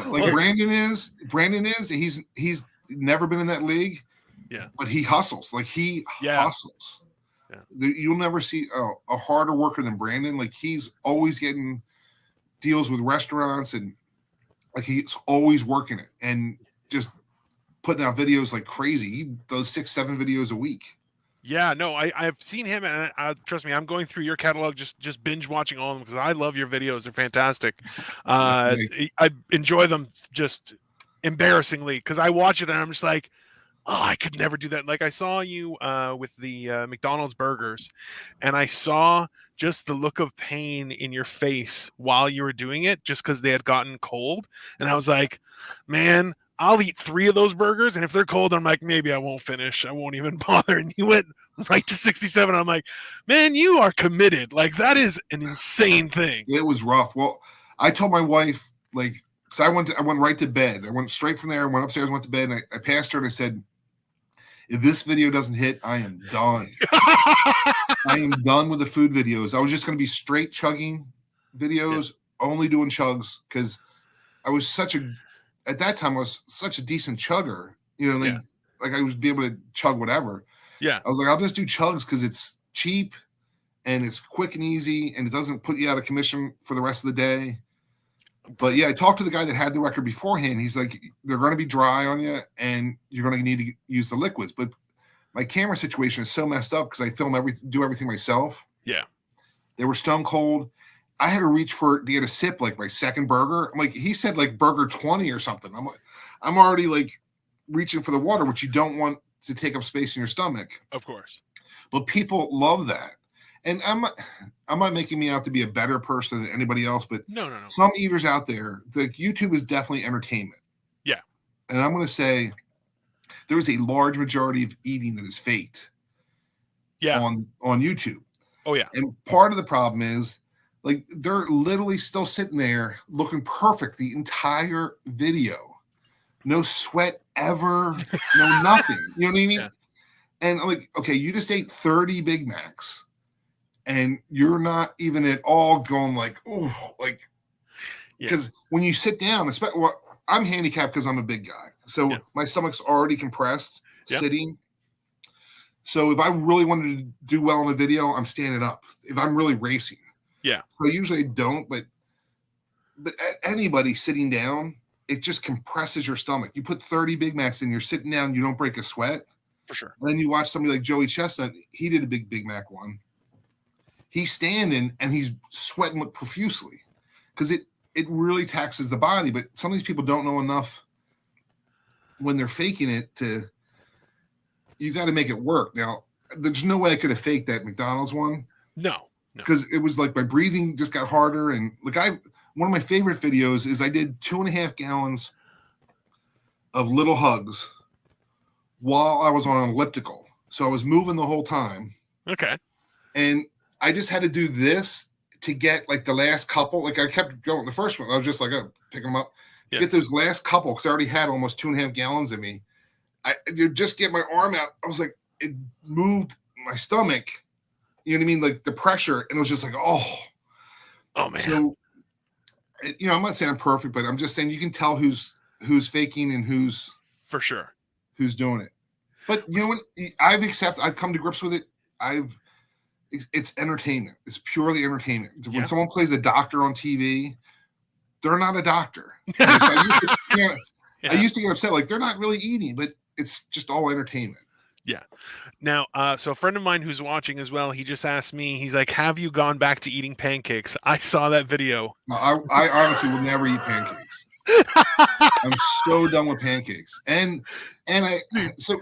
Like Brandon is. He's never been in that league. Yeah. But he hustles. Like he hustles. Yeah. You'll never see a harder worker than Brandon. Like he's always getting deals with restaurants, and like he's always working it and just putting out videos like crazy. He does 6-7 videos a week. Yeah, no, I've seen him, and trust me, I'm going through your catalog, just binge watching all of them because I love your videos. They're fantastic. I enjoy them just embarrassingly because I watch it and I'm just like, oh, I could never do that. Like I saw you with the McDonald's burgers, and I saw just the look of pain in your face while you were doing it just because they had gotten cold. And I was like, man, I'll eat 3 of those burgers, and if they're cold, I'm like, maybe I won't finish. I won't even bother. And you went right to 67. I'm like, man, you are committed. Like, that is an insane thing. It was rough. Well, I told my wife, like, because I went right to bed. I went straight from there, went upstairs, went to bed, and I passed her and I said, if this video doesn't hit, I am done. I am done with the food videos. I was just going to be straight chugging videos, only doing chugs, because I was at that time, I was such a decent chugger, like I would be able to chug whatever. Yeah. I was like, I'll just do chugs because it's cheap and it's quick and easy and it doesn't put you out of commission for the rest of the day. But yeah, I talked to the guy that had the record beforehand. He's like, they're going to be dry on you and you're going to need to use the liquids. But my camera situation is so messed up because I do everything myself. Yeah. They were stone cold. I had to reach to get a sip, like my second burger. I'm like, he said like burger 20 or something. I'm already like reaching for the water, which you don't want to take up space in your stomach. Of course. But people love that. And I'm not making me out to be a better person than anybody else, but no. Some eaters out there, the YouTube is definitely entertainment. Yeah. And I'm going to say there is a large majority of eating that is faked. Yeah. On YouTube. Oh yeah. And part of the problem is, like, they're literally still sitting there looking perfect the entire video. No sweat ever, no nothing. You know what I mean? Yeah. And I'm like, okay, you just ate 30 Big Macs and you're not even at all going like, oh, like, because when you sit down, I'm handicapped because I'm a big guy. So my stomach's already compressed sitting. So if I really wanted to do well in a video, I'm standing up. If I'm really racing. Yeah. So usually I don't, but anybody sitting down, it just compresses your stomach. You put 30 Big Macs in, you're sitting down, you don't break a sweat. For sure. And then you watch somebody like Joey Chestnut, he did a Big Mac one. He's standing and he's sweating profusely because it really taxes the body. But some of these people don't know enough when they're faking it you got to make it work. Now, there's no way I could have faked that McDonald's one. No. Because it was like my breathing just got harder. And like one of my favorite videos is I did 2.5 gallons of little hugs while I was on an elliptical. So I was moving the whole time. Okay. And I just had to do this to get like the last couple. Like I kept going. The first one, I was just like, oh, pick them up. Yeah. Get those last couple because I already had almost 2.5 gallons in me. I just get my arm out. I was like, it moved my stomach. You know what I mean? Like the pressure. And it was just like, oh man. So, I'm not saying I'm perfect, but I'm just saying you can tell who's faking and who's for sure who's doing it. But when I've come to grips with it. It's entertainment. It's purely entertainment. When someone plays a doctor on TV, they're not a doctor. So I used to get upset, like they're not really eating, but it's just all entertainment. Yeah. Now, so a friend of mine who's watching as well, he just asked me, he's like, have you gone back to eating pancakes? I saw that video. No, I honestly will never eat pancakes. I'm so done with pancakes. So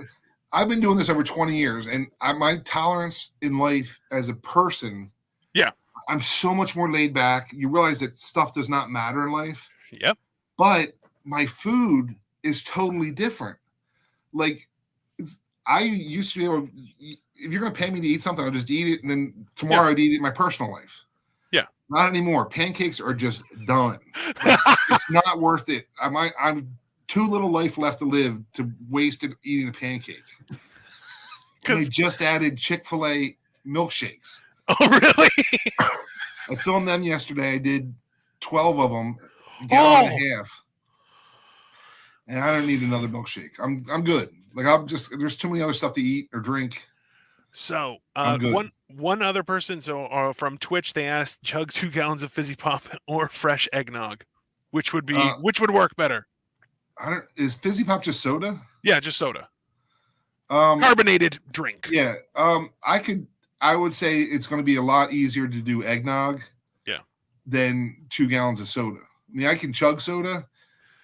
I've been doing this over 20 years, and my tolerance in life as a person, I'm so much more laid back. You realize that stuff does not matter in life. Yep. But my food is totally different. Like, I used to be able, if you're going to pay me to eat something, I'll just eat it, and then tomorrow I'd eat it in my personal life. Yeah. Not anymore. Pancakes are just done. Like, it's not worth it. I'm too little life left to live to waste it eating a pancake. They just added Chick-fil-A milkshakes. Oh, really? I filmed them yesterday. I did 12 of them, a gallon and a half. And I don't need another milkshake. I'm good. Like there's too many other stuff to eat or drink. So one other person, from Twitch, they asked chug 2 gallons of Fizzy Pop or fresh eggnog, which would work better. Is Fizzy Pop just soda? Yeah, just soda. Carbonated drink. Yeah. I would say it's going to be a lot easier to do eggnog. Yeah. Than 2 gallons of soda. I mean, I can chug soda,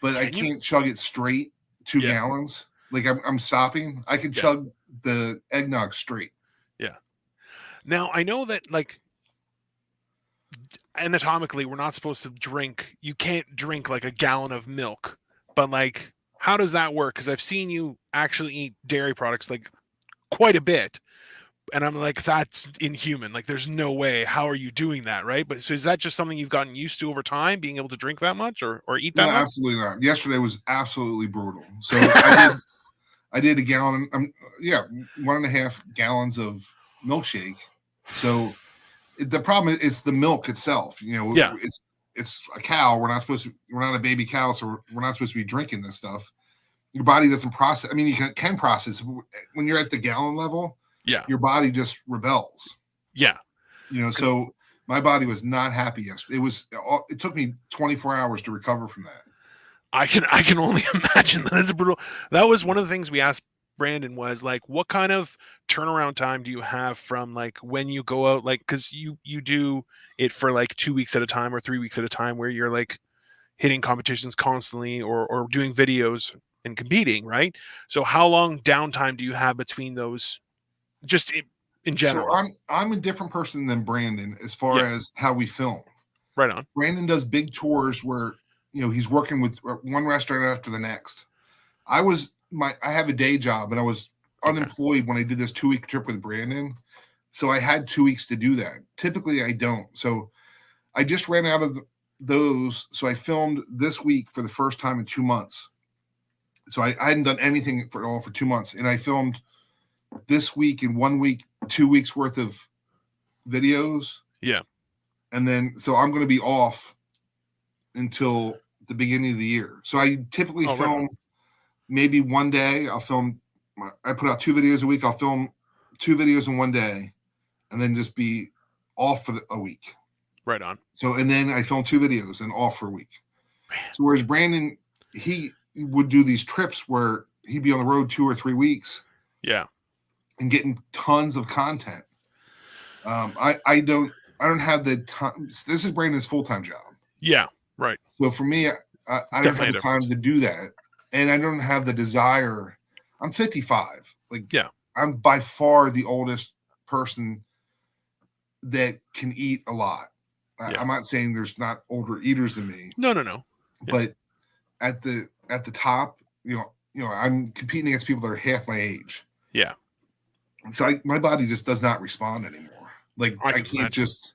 but I can't chug it straight 2 gallons. Like I'm stopping. I can chug the eggnog straight. Yeah. Now I know that like anatomically we're not supposed to drink. You can't drink like a gallon of milk, but like how does that work? Because I've seen you actually eat dairy products like quite a bit, and I'm like, that's inhuman. Like there's no way. How are you doing that, right? But so is that just something you've gotten used to over time, being able to drink that much or eat that much? Absolutely not. Yesterday was absolutely brutal. So I did a gallon, 1.5 gallons of milkshake. So the problem is the milk itself. It's a cow. We're not a baby cow, so we're not supposed to be drinking this stuff. Your body doesn't process. I mean, you can process when you're at the gallon level. Yeah, your body just rebels. Yeah, so my body was not happy yesterday. It took me 24 hours to recover from that. I can only imagine that is brutal. That was one of the things we asked Brandon was like, what kind of turnaround time do you have from like when you go out, like, because you do it for like 2 weeks at a time or 3 weeks at a time where you're like hitting competitions constantly or doing videos and competing, right? So how long downtime do you have between those? Just in general. So I'm a different person than Brandon as far as how we film. Right on. Brandon does big tours where he's working with one restaurant after the next. I have a day job and I was unemployed when I did this 2-week trip with Brandon. So I had 2 weeks to do that. Typically I don't. So I just ran out of those. So I filmed this week for the first time in 2 months. So I hadn't done anything for 2 months. And I filmed this week in 1 week, 2 weeks worth of videos. Yeah. And then, so I'm going to be off until the beginning of the year. So I typically film maybe one day. I put out 2 videos a week. I'll film 2 videos in one day and then just be off for a week. Right on. So, and then I film 2 videos and off for a week. Man. So whereas Brandon, he would do these trips where he'd be on the road 2 or 3 weeks. Yeah. And getting tons of content. I don't have the time. This is Brandon's full-time job. Yeah, right. So for me, I don't have the time to do that. And I don't have the desire. I'm 55. Like, I'm by far the oldest person that can eat a lot. I'm not saying there's not older eaters than me. No. But at the top, I'm competing against people that are half my age. Yeah. So my body just does not respond anymore. Like I can't just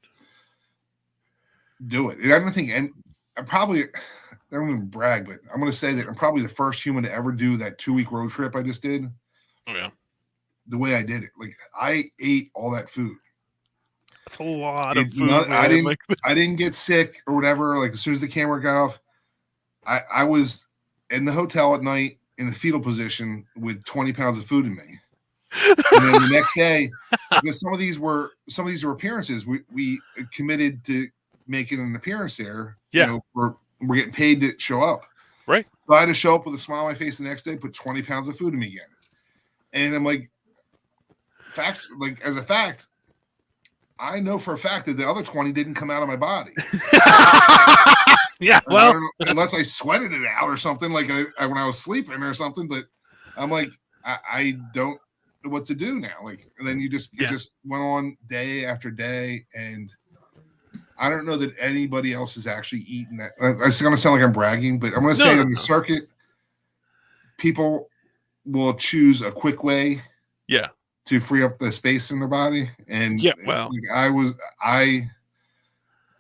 do it. And I don't think, and I don't even brag, but I'm going to say that I'm probably the first human to ever do that 2-week road trip I just did. Oh yeah. The way I did it. Like I ate all that food. That's a lot of food. I didn't get sick or whatever. Like as soon as the camera got off, I was in the hotel at night in the fetal position with 20 pounds of food in me. And then the next day, because some of these were appearances, we committed to making an appearance there. Yeah. For we're getting paid to show up. Right. So I had to show up with a smile on my face the next day, put 20 pounds of food in me again. And I'm like, as a fact, I know for a fact that the other 20 didn't come out of my body. Yeah, well, unless I sweated it out or something, like when I was sleeping or something. But I'm like, I don't know what to do now. Like, and then it just went on day after day, and I don't know that anybody else is actually eating that. It's going to sound like I'm bragging, but I'm going to say on the circuit, people will choose a quick way. Yeah. To free up the space in their body. And I would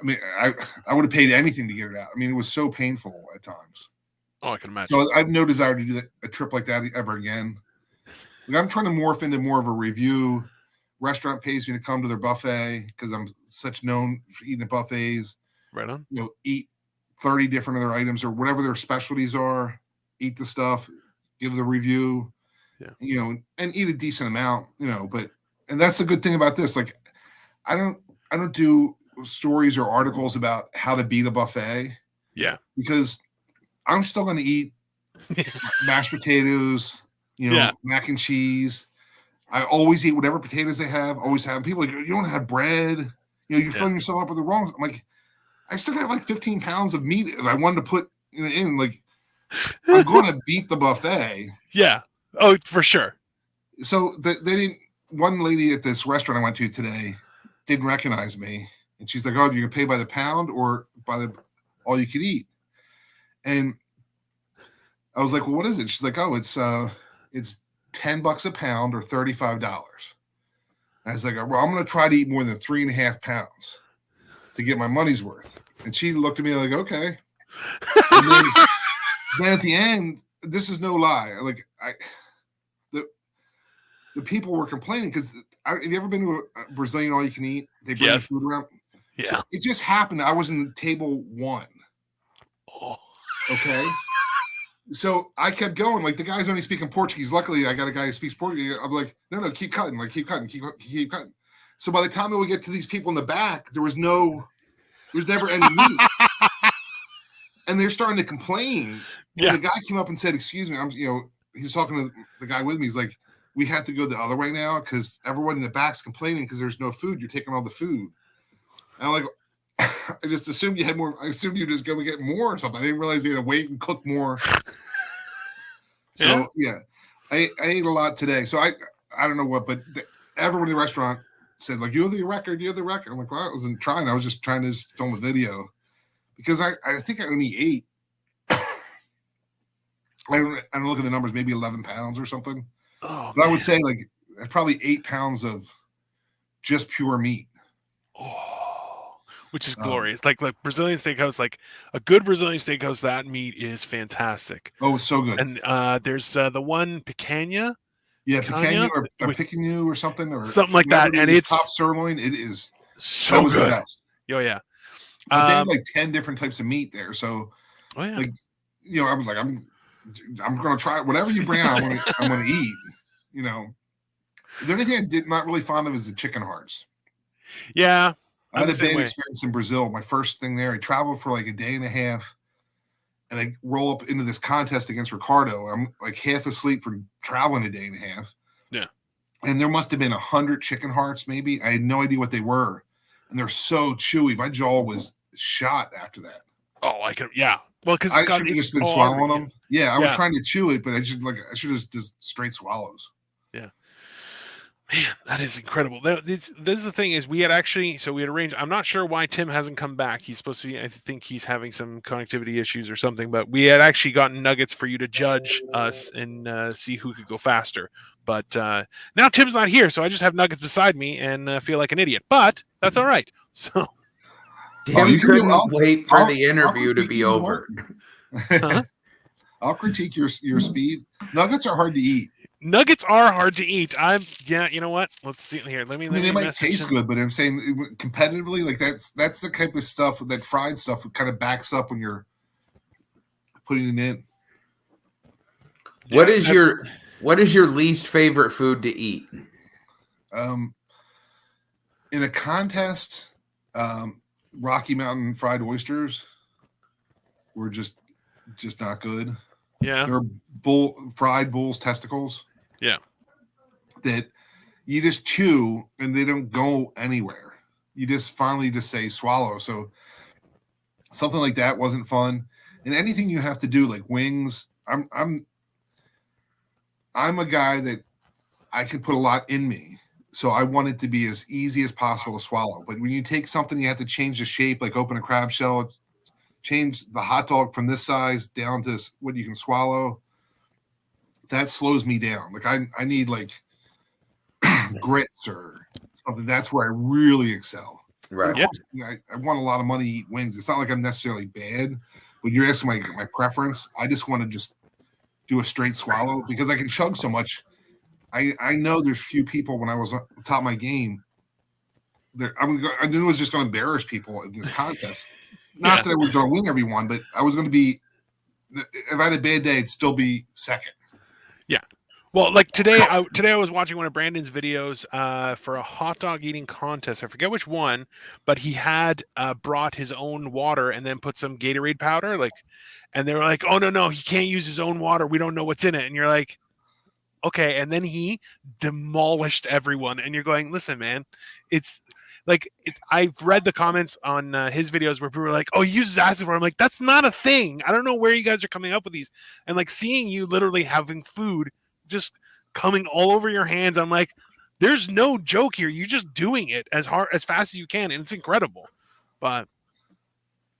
have paid anything to get it out. I mean, it was so painful at times. Oh, I can imagine. So I have no desire to do a trip like that ever again. Like, I'm trying to morph into more of a review. Restaurant pays me to come to their buffet because I'm such known for eating at buffets. Right on. Eat 30 different of their items or whatever their specialties are. Eat the stuff, give the review. Yeah. And eat a decent amount, and that's the good thing about this. Like, I don't do stories or articles about how to beat a buffet. Yeah. Because I'm still going to eat mashed potatoes, mac and cheese. I always eat whatever potatoes they have. Always have people like, you don't have bread. You're filling yourself up with the wrong. I'm like, I still got like 15 pounds of meat if I wanted to put in. Like, I'm going to beat the buffet. Yeah. Oh, for sure. So they didn't. One lady at this restaurant I went to today didn't recognize me, and she's like, "Oh, do you pay by the pound or by the all you could eat?" And I was like, "Well, what is it?" She's like, "Oh, it's $10 a pound or $35." I was like, "Well, I'm going to try to eat more than 3.5 pounds to get my money's worth." And she looked at me like, "Okay." And then at the end, this is no lie. Like, the people were complaining because have you ever been to a Brazilian all you can eat? They bring food around. Yeah. So it just happened. I was in table 1. Oh. Okay. So I kept going. Like, the guy's only speaking Portuguese. Luckily, I got a guy who speaks Portuguese. I'm like, no, keep cutting. Like, keep cutting. So by the time we get to these people in the back, there was never any meat. And they're starting to complain. And the guy came up and said, "Excuse me." He's talking to the guy with me. He's like, "We have to go the other way now because everyone in the back's complaining because there's no food. You're taking all the food." And I'm like, I just assumed you had more. I assumed you just go and get more or something. I didn't realize you had to wait and cook more. So I ate a lot today. So I don't know what, but everyone in the restaurant said, like, "You have the record. You have the record." I'm like, "Well, I wasn't trying. I was just trying to film a video because I think I only ate. I don't look at the numbers, maybe 11 pounds or something. Oh, but I would say like probably 8 pounds of just pure meat. Oh, which is glorious. Like Brazilian steakhouse, like a good Brazilian steakhouse, that meat is fantastic. Oh, it's so good. And there's the one picanha. Yeah, picanha or picanha or something like that. And it's top sirloin. It is so good. The best. Oh yeah. But they have like 10 different types of meat there. So like, I was like, I'm going to try whatever you bring out. I'm going to eat. The only thing I did not really fond of is the chicken hearts. Yeah, I had a bad experience in Brazil. My first thing there, I traveled for like a day and a half, and I roll up into this contest against Ricardo. I'm like half asleep for traveling a day and a half. Yeah, and there must have been 100 chicken hearts, maybe. I had no idea what they were, and they're so chewy. My jaw was shot after that. Oh, I can. Yeah. Well, because I should have just been swallowing them. Yeah, I was trying to chew it, but I should have just straight swallows. Yeah, man, that is incredible. This is the thing is we had arranged. I'm not sure why Tim hasn't come back. He's supposed to be. I think he's having some connectivity issues or something. But we had actually gotten nuggets for you to judge us and see who could go faster. But now Tim's not here, so I just have nuggets beside me and feel like an idiot. But that's all right. So. Tim couldn't wait for the interview to be over. Huh? I'll critique your speed. Nuggets are hard to eat. Nuggets are hard to eat. You know what? Let's see here. They might taste good, but I'm saying competitively, like that's the type of stuff that fried stuff kind of backs up when you're putting it in. What is your least favorite food to eat? In a contest, Rocky Mountain fried oysters. were just not good. Yeah. They're fried bull's testicles. Yeah. That you just chew and they don't go anywhere. You just finally just say swallow. So something like that wasn't fun. And anything you have to do, like wings, I'm a guy that I can put a lot in me. So I want it to be as easy as possible to swallow. But when you take something, you have to change the shape, like open a crab shell, change the hot dog from this size down to what you can swallow. That slows me down. Like I need like grits or something. That's where I really excel. Right. Yeah. I want a lot of money to eat wings. It's not like I'm necessarily bad, but you're asking my preference. I just want to just do a straight swallow because I can chug so much. I know there's few people when I was on the top of my game. I knew I was just going to embarrass people in this contest. Not that I was going to win everyone, but I was going to be. If I had a bad day, I'd still be second. Yeah. Well, like today I was watching one of Brandon's videos for a hot dog eating contest. I forget which one, but he had brought his own water and then put some Gatorade powder. And they were like, "Oh no, he can't use his own water. We don't know what's in it." And you're like, "Okay." And then he demolished everyone. And you're going, "Listen, man, it's." I've read the comments on his videos where people are like, "Oh, he uses acid water." I'm like, "That's not a thing. I don't know where you guys are coming up with these." And like seeing you literally having food just coming all over your hands, I'm like, "There's no joke here. You're just doing it as fast as you can, and it's incredible." But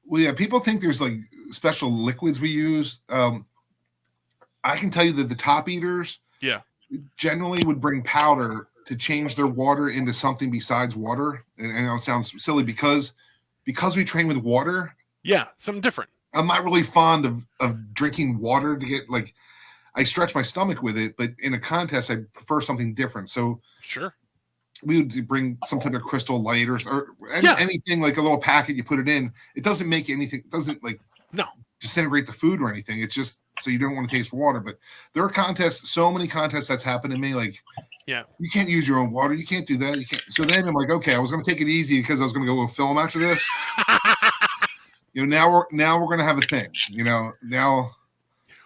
well, yeah, people think there's like special liquids we use. I can tell you that the top eaters, generally would bring powder to change their water into something besides water. And I know it sounds silly because we train with water. Yeah, something different. I'm not really fond of drinking water to get like I stretch my stomach with it, but in a contest, I prefer something different. So sure, we would bring some type of Crystal Light or anything like a little packet. You put it in. It doesn't make anything. It doesn't like disintegrate the food or anything. It's just so you don't want to taste water. But there are contests, so many contests that's happened to me. Like, you can't use your own water. You can't do that. You can't. So then I'm like, okay, I was going to take it easy because I was going to go with film after this. Now we're going to have a thing. Now.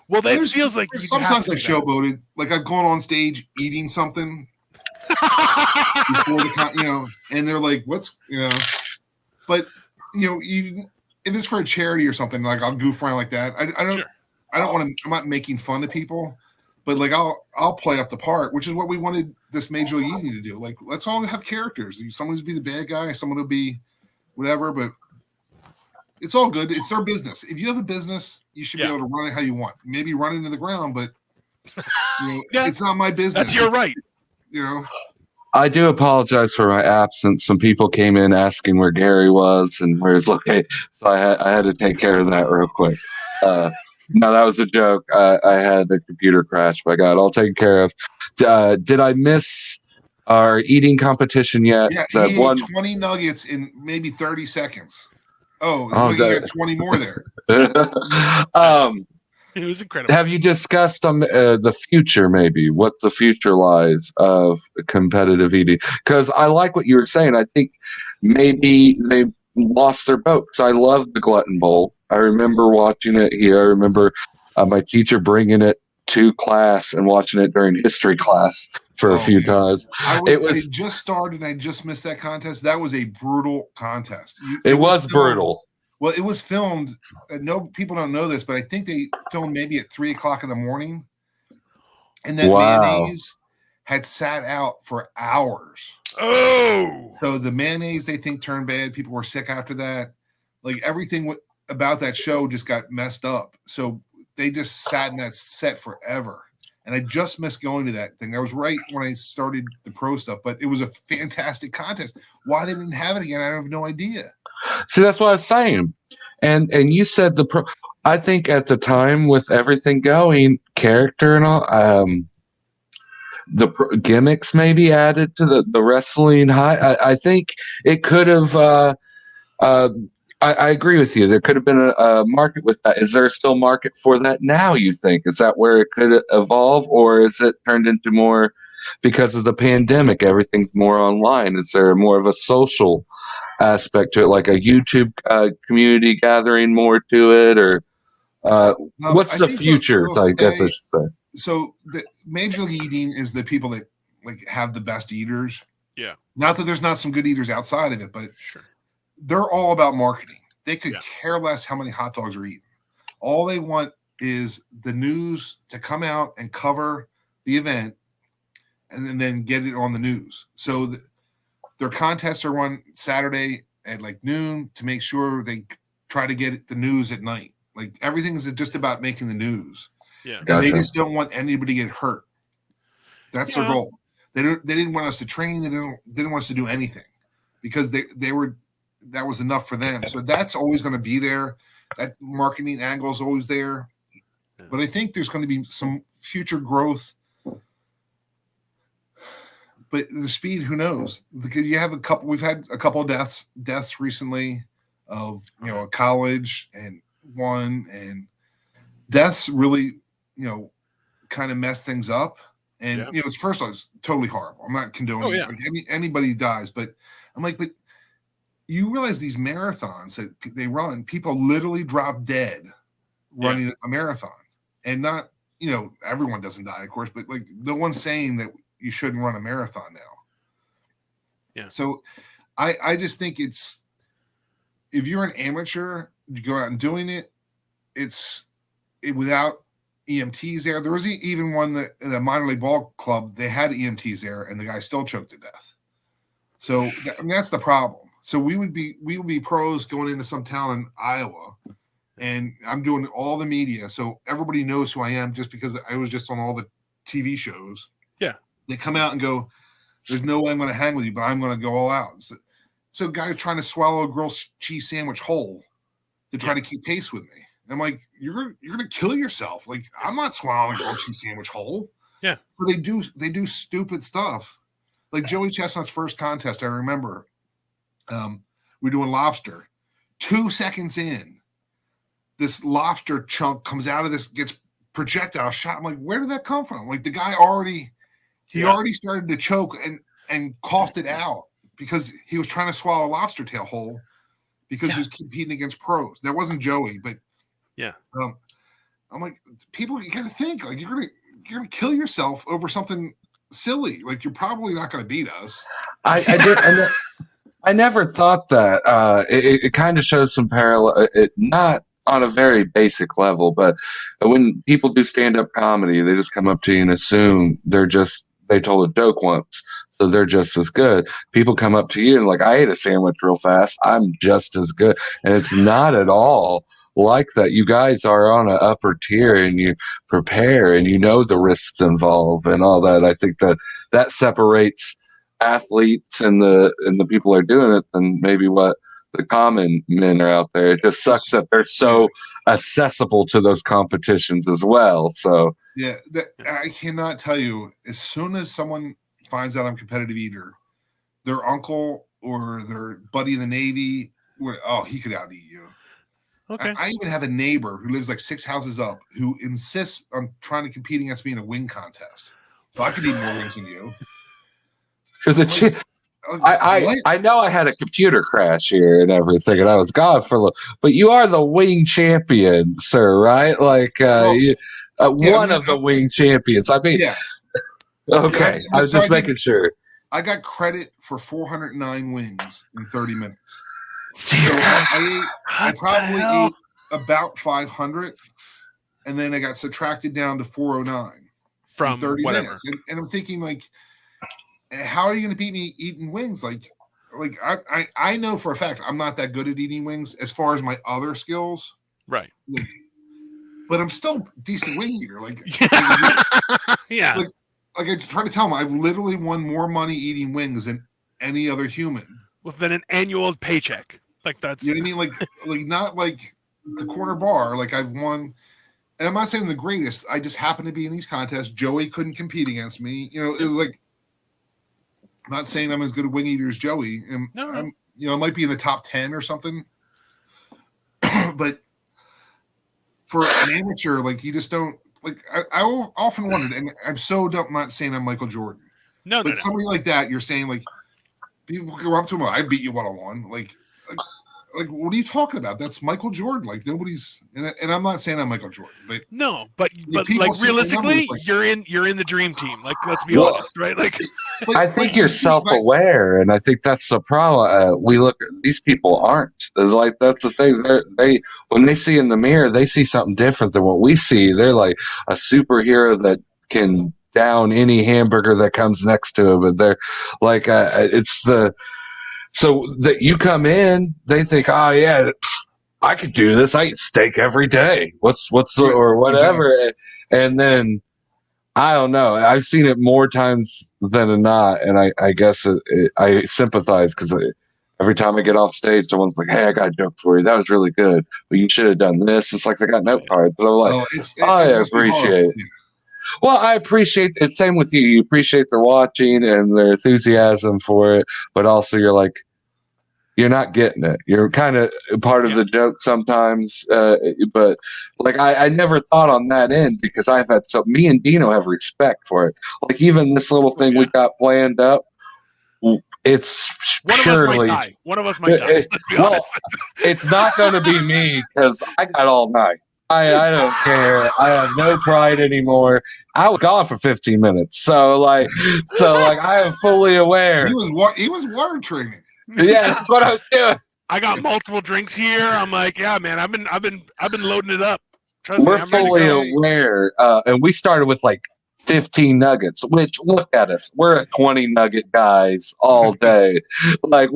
Well, that feels like sometimes I've showboated. Like I've gone on stage eating something before and they're like, "What's But if it's for a charity or something, like I'll goof around like that. I don't want to. I'm not making fun of people, but like I'll play up the part, which is what we wanted this Major League Eating to do. Like let's all have characters. Someone's be the bad guy, someone will be whatever, but. It's all good. It's their business. If you have a business, you should be able to run it how you want. Maybe run into the ground, but it's not my business. That's your right. I do apologize for my absence. Some people came in asking where Gary was and where he's located, so I had to take care of that real quick. No, that was a joke. I had a computer crash, but I got it all taken care of. Did I miss our eating competition yet? Yeah, he ate 20 nuggets in maybe 30 seconds. Oh, there's like 20 more there. It was incredible. Have you discussed the future, maybe what the future lies of competitive eating? Because I like what you were saying. I think maybe they lost their boat. Because I love the Glutton Bowl. I remember watching it here. I remember my teacher bringing it to class and watching it during history class for a few times. It just started and I just missed that contest. That was a brutal contest. It was brutal. Well, it was filmed. No, people don't know this, but I think they filmed maybe at 3:00 in the morning. And then mayonnaise had sat out for hours. Oh! So the mayonnaise, they think, turned bad. People were sick after that. Like everything about that show just got messed up. So they just sat in that set forever. And I just missed going to that thing. I was right when I started the pro stuff, but it was a fantastic contest. Why they didn't have it again, I have no idea. See, that's what I was saying. And you said the pro. I think at the time with everything going, character and all, the gimmicks maybe added to the wrestling high. I think it could have. I agree with you. There could have been a market with that. Is there still a market for that now, you think? Is that where it could evolve, or is it turned into more because of the pandemic? Everything's more online. Is there more of a social aspect to it, like a YouTube community gathering more to it, or What's the futures? I guess I should say. So the major league eating is the people that like have the best eaters. Yeah. Not that there's not some good eaters outside of it, but sure. They're all about marketing. They could care less how many hot dogs are eaten. All they want is the news to come out and cover the event and then get it on the news. So their contests are run Saturday at like noon to make sure they try to get the news at night. Like everything is just about making the news. Yeah. And they just don't want anybody to get hurt. That's their goal. They didn't want us to train. They didn't want us to do anything because that was enough for them. So that's always going to be there. That marketing angle is always there. But I think there's going to be some future growth. But the speed, who knows? Because we've had a couple of deaths recently of, a college and one, and deaths really, kind of mess things up. And, first of all, it's totally horrible. I'm not condoning like anybody dies, but I'm like, but you realize these marathons that they run, people literally drop dead running a marathon. And not, everyone doesn't die, of course, but like no one's saying that you shouldn't run a marathon now. Yeah. So I just think if you're an amateur, you go out and doing it, without EMTs there. There was even one that the minor league ball club, they had EMTs there and the guy still choked to death. So that's the problem. So we would be pros going into some town in Iowa, and I'm doing all the media, so everybody knows who I am just because I was just on all the TV shows. Yeah, they come out and go, "There's no way I'm going to hang with you, but I'm going to go all out." So guys trying to swallow a grilled cheese sandwich whole to try to keep pace with me. And I'm like, you're going to kill yourself. Like I'm not swallowing a grilled cheese sandwich whole. Yeah, so they do stupid stuff. Like Joey Chestnut's first contest, I remember. We're doing lobster. 2 seconds in, this lobster chunk comes out of this, gets projectile shot. I'm like, where did that come from? Like the guy already started to choke and coughed it out because he was trying to swallow a lobster tail whole because he was competing against pros. That wasn't Joey, but I'm like, people, you gotta think like you're gonna kill yourself over something silly. Like you're probably not gonna beat us. I never thought that. It kind of shows some parallel, not on a very basic level, but when people do stand-up comedy, they just come up to you and assume they told a joke once, so they're just as good. People come up to you and like, I ate a sandwich real fast, I'm just as good. And it's not at all like that. You guys are on an upper tier and you prepare and the risks involved and all that. I think that separates athletes and the people who are doing it than maybe what the common men are out there. It just sucks that they're so accessible to those competitions as well. So I cannot tell you, as soon as someone finds out I'm a competitive eater, their uncle or their buddy in the Navy, he could out eat you. Okay. I even have a neighbor who lives like 6 houses up who insists on trying to compete against me in a wing contest. So I could eat more wings than you. I know I had a computer crash here and everything, and I was gone for a little. But you are the wing champion, sir, right? Like one of the wing champions. I mean, yes. Okay, I was just making sure. I got credit for 409 wings in 30 minutes. So I probably ate about 500, and then I got subtracted down to 409 from 30 whatever. minutes. And I'm thinking like, how are you going to beat me eating wings? Like I know for a fact I'm not that good at eating wings as far as my other skills. Right. Like, but I'm still a decent wing eater. Like, yeah. Like I try to tell them, I've literally won more money eating wings than any other human. Within an annual paycheck. Like that's. You know what I mean? Like not like the corner bar. Like I've won. And I'm not saying the greatest. I just happen to be in these contests. Joey couldn't compete against me. It was like, I'm not saying I'm as good a wing eater as Joey. And I'm, I might be in the top 10 or something. But for an amateur, like you just don't like. I often wondered, and I'm so dumb. I'm not saying I'm Michael Jordan. But somebody like that, you're saying like people go up to him, I beat you 1-on-1. like, what are you talking about? That's Michael Jordan. Like nobody's, and I'm not saying I'm Michael Jordan, but no, but like realistically, like, you're in the dream team. Like, let's be honest, right? Like, I think you're self-aware, and I think that's the problem. We look, these people aren't. Like, that's the thing. They when they see in the mirror, they see something different than what we see. They're like a superhero that can down any hamburger that comes next to him, and they're like, it's the. So that you come in, they think, oh yeah, I could do this. I eat steak every day. What's or whatever, and then I don't know. I've seen it more times than not, and I guess I sympathize because every time I get off stage, someone's like, "Hey, I got a joke for you. That was really good, but you should have done this." It's like they got note cards. So I'm like, I appreciate it. Well, I appreciate it. Same with you. You appreciate their watching and their enthusiasm for it, but also you're like, you're not getting it. You're kind of part of the joke sometimes. But like, I never thought on that end because I've had me and Dino have respect for it. Like, even this little thing we got planned up, it's one of us might die. Let's be honest. It's not going to be me because I got all night. I don't care. I have no pride anymore. I was gone for 15 minutes. So like I am fully aware. He was water training. Yeah, that's what I was doing. I got multiple drinks here. I'm like, yeah, man, I've been loading it up. We're fully aware. And we started with like 15 nuggets, which look at us. We're at 20 nugget guys all day. Like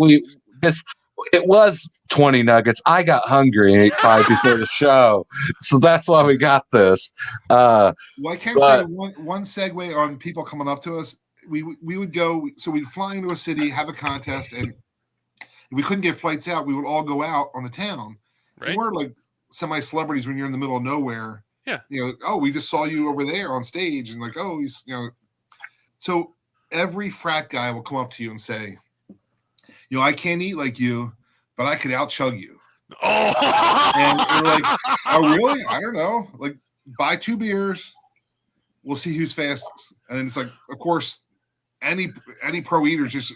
it was 20 nuggets. I got hungry and ate 5 before the show. So that's why we got this. Well, I can say one segue on people coming up to us. We would go, so we'd fly into a city, have a contest, and if we couldn't get flights out, we would all go out on the town. Right. We're like semi-celebrities when you're in the middle of nowhere. Yeah. You know, oh, we just saw you over there on stage, and like, oh, he's, you know. So every frat guy will come up to you and say, you know, I can't eat like you, but I could out-chug you. Oh. And you're like, oh, really? I don't know. Like, buy 2 beers. We'll see who's fastest. And then it's like, of course, any pro eater just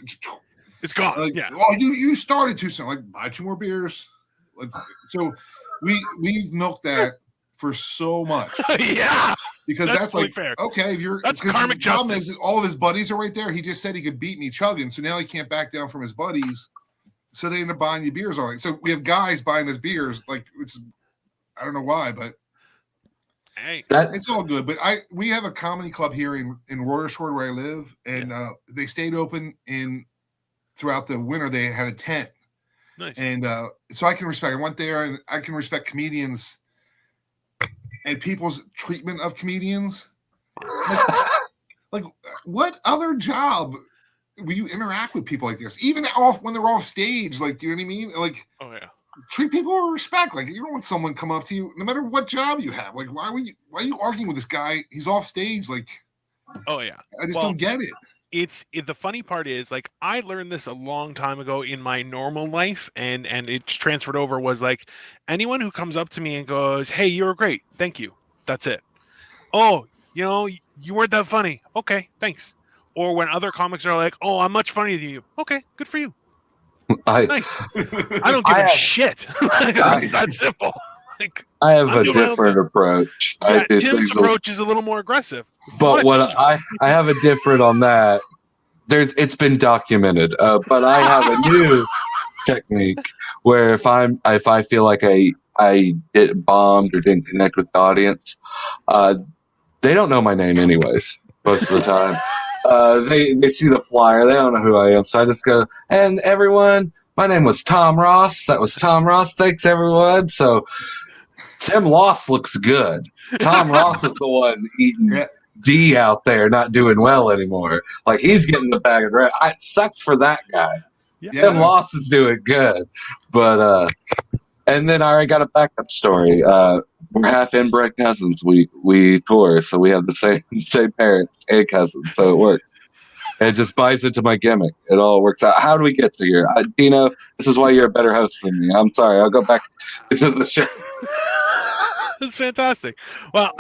it's gone. Like, yeah. Oh, you started too soon. Like, buy 2 more beers. So we've milked that for so much. Yeah. Because that's like fair. Okay, that's karmic justice. All of his buddies are right there. He just said he could beat me chugging, so now he can't back down from his buddies. So they end up buying you beers all right. So we have guys buying us beers, like I don't know why, but hey, it's all good. But we have a comedy club here in Royersford where I live, and they stayed open throughout the winter. They had a tent. Nice. And so I can respect. I went there, and I can respect comedians and people's treatment of comedians. Like what other job will you interact with people like this? Even when they're off stage, like, you know what I mean? Like, oh yeah, treat people with respect. Like, you don't want someone come up to you, no matter what job you have. Like, why are you arguing with this guy? He's off stage. Like, oh yeah, I just don't get it. The funny part is, like, I learned this a long time ago in my normal life, and it's transferred over, was like, anyone who comes up to me and goes, hey, you were great, thank you, that's it. Oh, you know, you weren't that funny, okay, thanks. Or when other comics are like, oh, I'm much funnier than you, okay, good for you, nice. I don't give a shit. It's that simple. Like, I have a different approach. Yeah, Tim's approach is a little more aggressive. But what I have a different on that. It's been documented. But I have a new technique where if I feel like I get bombed or didn't connect with the audience, they don't know my name anyways most of the time. They see the flyer, they don't know who I am, so I just go, and everyone, my name was Tom Ross. That was Tom Ross. Thanks everyone. So Tim Loss looks good. Tom Ross is the one eating D out there, not doing well anymore. Like, he's getting the bag of red. It sucks for that guy. Yeah. Tim Loss is doing good. But and then I already got a backup story. We're half inbred cousins. We tour, so we have the same parents and cousins, so it works. It just buys into my gimmick. It all works out. How do we get to here? Dino, this is why you're a better host than me. I'm sorry. I'll go back into the show. That's fantastic. Well,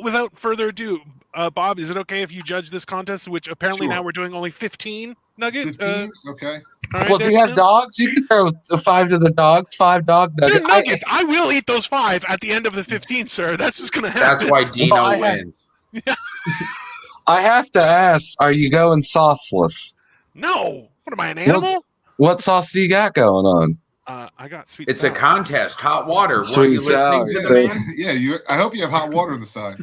without further ado, Bob, is it okay if you judge this contest, which apparently now we're doing only 15 nuggets? 15? Okay. Right, well, do you have dogs? You can throw 5 to the dogs, 5 dog nuggets. They're nuggets. I will eat those 5 at the end of the 15, sir. That's just going to happen. That's why Dino wins. I have to ask, are you going sauceless? No. What am I, an animal? What sauce do you got going on? I got sweet. It's sour. a contest. Hot water. Sweet sour. To the man? Yeah, I hope you have hot water on the side.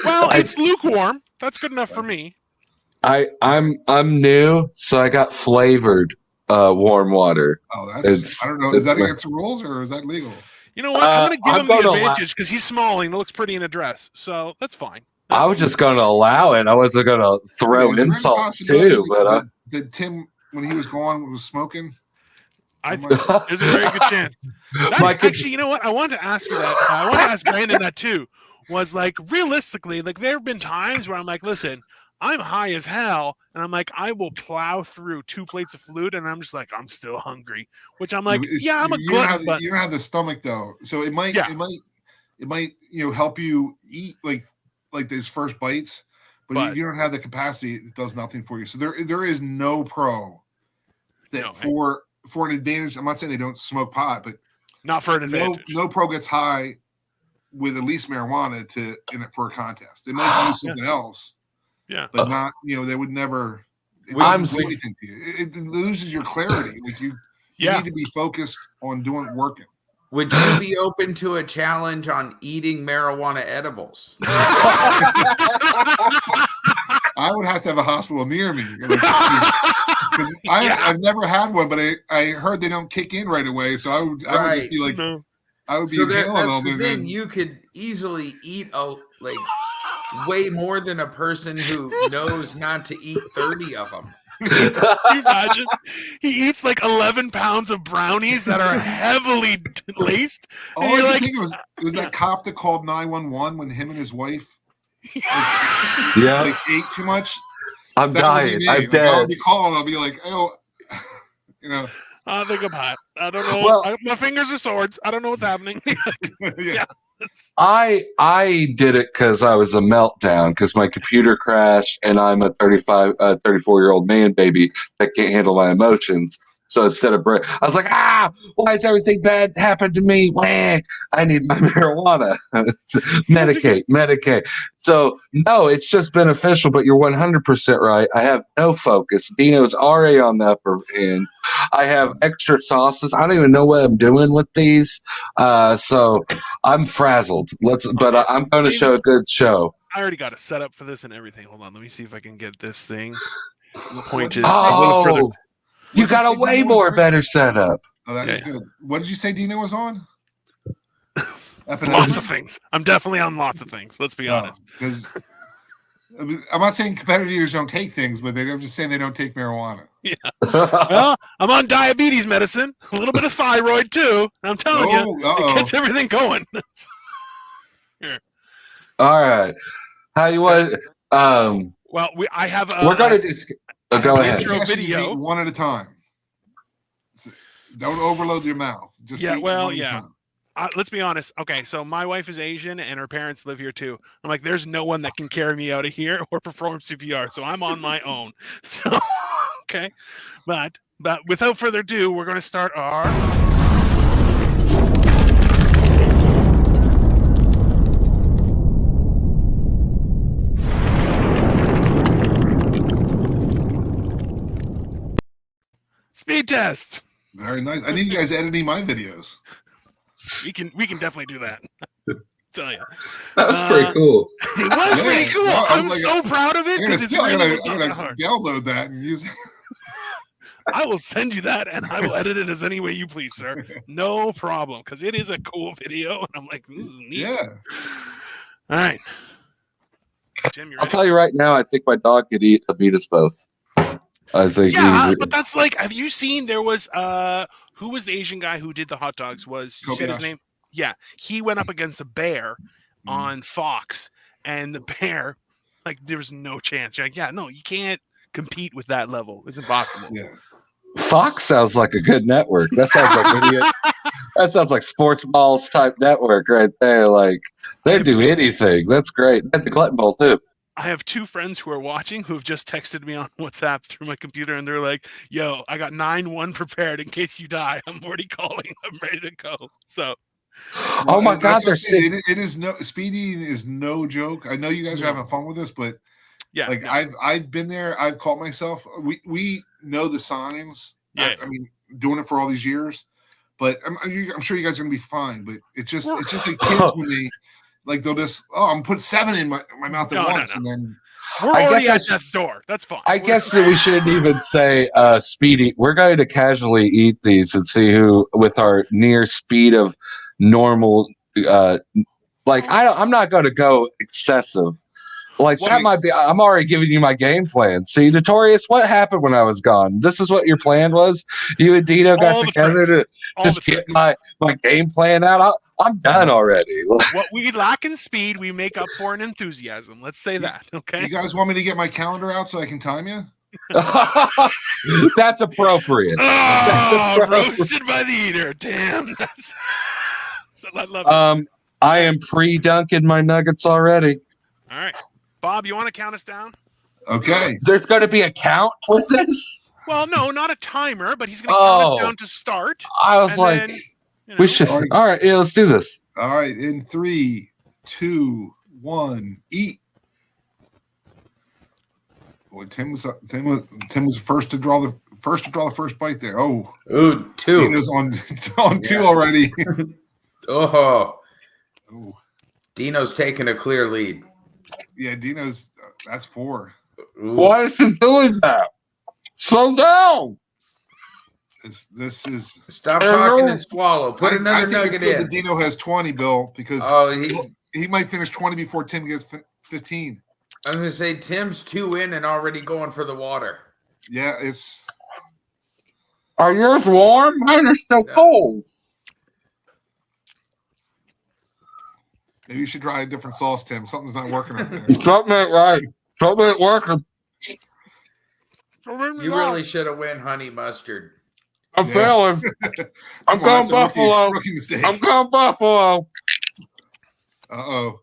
Well, it's lukewarm. That's good enough for me. I'm new, so I got flavored warm water. Oh, I don't know. Is that against the rules or is that legal? You know what? I'm going to give him the advantage because he's small and he looks pretty in a dress, so that's fine. I was just going to allow it. I wasn't going to throw insults too. But did Tim, when he was gone, was smoking? There's a very good chance. That's actually, you know what? I wanted to ask you that. I wanted to ask Brandon that too. Was like realistically, like there have been times where I'm like, listen, I'm high as hell, and I'm like, I will plow through 2 plates of food, and I'm just like, I'm still hungry. Which I'm like, I'm a glutton, but you don't have the stomach though, so it might help you eat like those first bites, but if you don't have the capacity, it does nothing for you. So there is no pro that for an advantage. I'm not saying they don't smoke pot, but not for an advantage. No pro gets high with at least marijuana for a contest. They might use something else. Yeah, but not. They would never. It doesn't do anything to you. It loses your clarity. Like you need to be focused on working. Would you be open to a challenge on eating marijuana edibles? I would have to have a hospital near me. I've never had one, but I heard they don't kick in right away. So I would just be like, I would be inhaling them. Then you could easily eat way more than a person who knows not to eat 30 of them. Can you imagine? He eats like 11 pounds of brownies that are heavily laced. All I think it was that cop that called 911 when him and his wife ate too much. I'm dying. I'm dead. I'll be calling. I'll be like, I think I'm hot. I don't know. Well, my fingers are swords. I don't know what's happening. Yeah. I did it because I was a meltdown because my computer crashed and I'm a 34-year-old man baby that can't handle my emotions. So instead of I was like, why is everything bad happen to me? Wah, I need my marijuana. Medicate. So no, it's just beneficial, but you're 100% right. I have no focus. Dino's already on the upper end. I have extra sauces. I don't even know what I'm doing with these. So I'm frazzled. But I'm going to show a good show. I already got a setup for this and everything. Hold on. Let me see if I can get this thing. The point is, you got a way better setup. Oh, that is good. What did you say Dino was on? Lots of things. I'm definitely on lots of things. Let's be honest. Because I'm not saying competitors don't take things, but I'm just saying they don't take marijuana. Yeah. Well, I'm on diabetes medicine, a little bit of thyroid too. I'm telling you, it gets everything going. Here. All right. How you want? Well, I have. We're going to do. Go ahead. Video one at a time. Don't overload your mouth. Just let's be honest. Okay, so my wife is Asian and her parents live here too. I'm like, there's no one that can carry me out of here or perform CPR, so I'm on my own. So, okay, but without further ado, we're going to start our. Speed test. Very nice. I need you guys editing my videos. We can definitely do that. Tell you. That was pretty cool. It was pretty cool. No, I'm so proud of it because it's really hard. Download that and use it. I will send you that and I will edit it as any way you please, sir. No problem, because it is a cool video and I'm like, this is neat. Yeah. All right. Tim, I'll tell you right now, I think my dog could beat us both. I think but that's like, have you seen there was who was the Asian guy who did the hot dogs? You said his name? Yeah. He went up against a bear on Fox, and the bear, like, there was no chance. You're like, you can't compete with that level. It's impossible. Yeah. Fox sounds like a good network. That sounds like idiot. That sounds like Sportz Ballz type network right there. Like they do anything. That's great. They had the Glutton Bowl too. I have 2 friends who are watching who have just texted me on WhatsApp through my computer, and they're like, "Yo, I got 9-1 prepared in case you die. I'm already calling. I'm ready to go." So, oh my God, they're saying it is no speeding is no joke. I know you guys are having fun with this, but yeah, like I've been there. I've caught myself. We know the signs. Yeah, I mean, doing it for all these years, but I'm sure you guys are gonna be fine. But it's just like kids when they. Like they'll just I'm put 7 in my mouth at once, and then we're already at death's door. That's fine. I guess that we shouldn't even say speedy. We're going to casually eat these and see who, with our near speed of normal. I'm not going to go excessive. Like that might be. I'm already giving you my game plan. See, Notorious, what happened when I was gone? This is what your plan was. You and Dino got together to just get my game plan out. I'm done already. What we lack in speed, we make up for in enthusiasm. Let's say that. Okay. You guys want me to get my calendar out so I can time you? That's appropriate. Roasted by the eater. Damn. I love it. I am pre-dunking my nuggets already. All right. Bob, you want to count us down? Okay. There's going to be a count with this? Well, no, not a timer, but he's going to count us down to start. I was like, we should. All right, yeah, let's do this. All right, in 3, 2, 1, eat. Boy, Tim was first to draw the first bite there. Oh, ooh, 2. Dino's on 2 already. Oh, Dino's taking a clear lead. Yeah, Dino's that's 4. Ooh. Why is he doing that? Slow down. This is stop talking and swallow. Put another nugget in. The Dino has 20, Bill, because he might finish 20 before Tim gets 15. I was gonna say Tim's 2 in and already going for the water. Yeah, it's. Are yours warm? Mine are still cold. Maybe you should try a different sauce, Tim. Something's not working up there. Something ain't right. Something ain't working. You really should have went honey mustard. I'm failing. I'm going Buffalo. I'm going Buffalo. Uh-oh.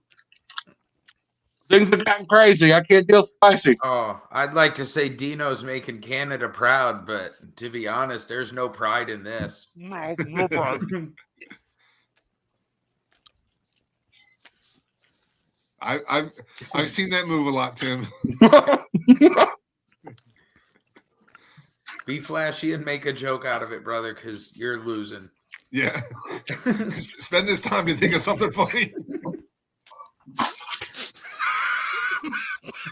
Things have gotten crazy. I can't deal spicy. Oh, I'd like to say Dino's making Canada proud, but to be honest, there's no pride in this. No pride. I've seen that move a lot, Tim. Be flashy and make a joke out of it, brother, because you're losing. Yeah. Spend this time to think of something funny.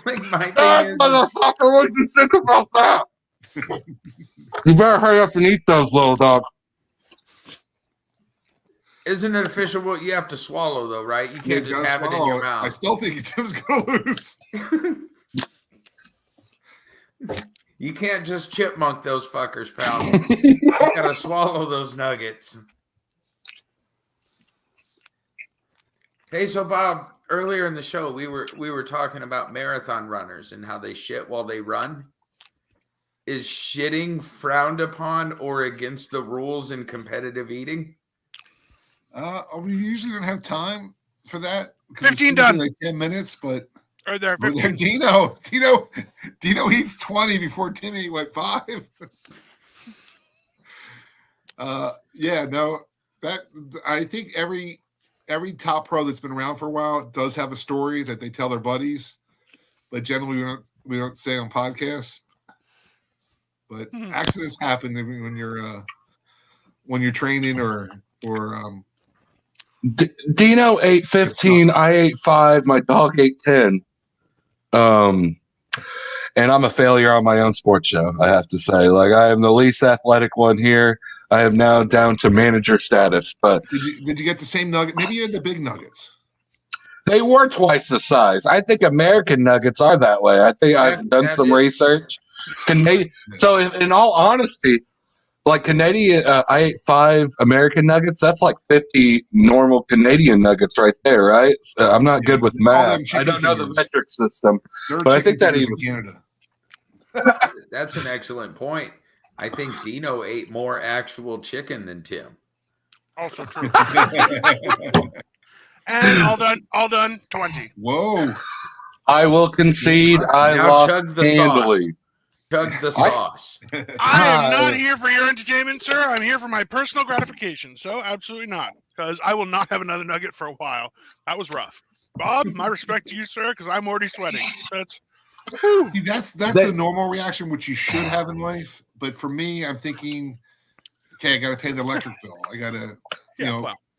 Like my thing is, motherfucker, what you think about that? You better hurry up and eat those, little dog. Isn't it official what you have to swallow, though, right? You can't just have it in your mouth. I still think Tim's going to lose. You can't just chipmunk those fuckers, pal. You gotta swallow those nuggets. Hey, so Bob, earlier in the show, we were talking about marathon runners and how they shit while they run. Is shitting frowned upon or against the rules in competitive eating? We usually don't have time for that. 15 done. Like 10 minutes, but are there 15? Dino eats 20 before Tim ate like 5. That I think every top pro that's been around for a while does have a story that they tell their buddies, but generally we don't say on podcasts. But accidents happen when you're training or Dino ate 15, I ate 5, my dog ate 10. And I'm a failure on my own sports show, I have to say. Like, I am the least athletic one here. I am now down to manager status. But did you get the same nugget? Maybe you had the big nuggets. They were twice the size. I think American nuggets are that way. I think I've done some research. So in all honesty, like Canadian, I ate 5 American nuggets. That's like 50 normal Canadian nuggets right there, right? I'm not good with math. I don't know the metric system, but I think that even Canada. That's an excellent point. I think Dino ate more actual chicken than Tim. Also true. And all done, 20. Whoa. I will concede I lost handily. Chug the sauce. I am not here for your entertainment, sir. I'm here for my personal gratification. So absolutely not, because I will not have another nugget for a while. That was rough. Bob, my respect to you, sir, because I'm already sweating. That's the normal reaction, which you should have in life. But for me, I'm thinking, okay, I got to pay the electric bill. I got to,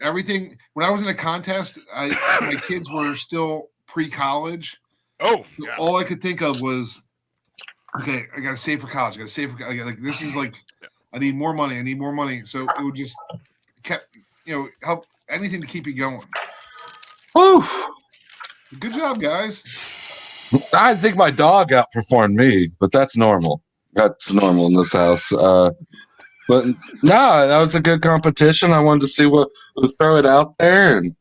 everything. When I was in a contest, my kids were still pre-college. Oh, so all I could think of was, okay, I got to save for college. I got to save for this is like, I need more money. I need more money. So it would just help anything to keep you going. Woo! Good job, guys. I think my dog outperformed me, but that's normal. That's normal in this house. But no, that was a good competition. I wanted to see throw it out there, and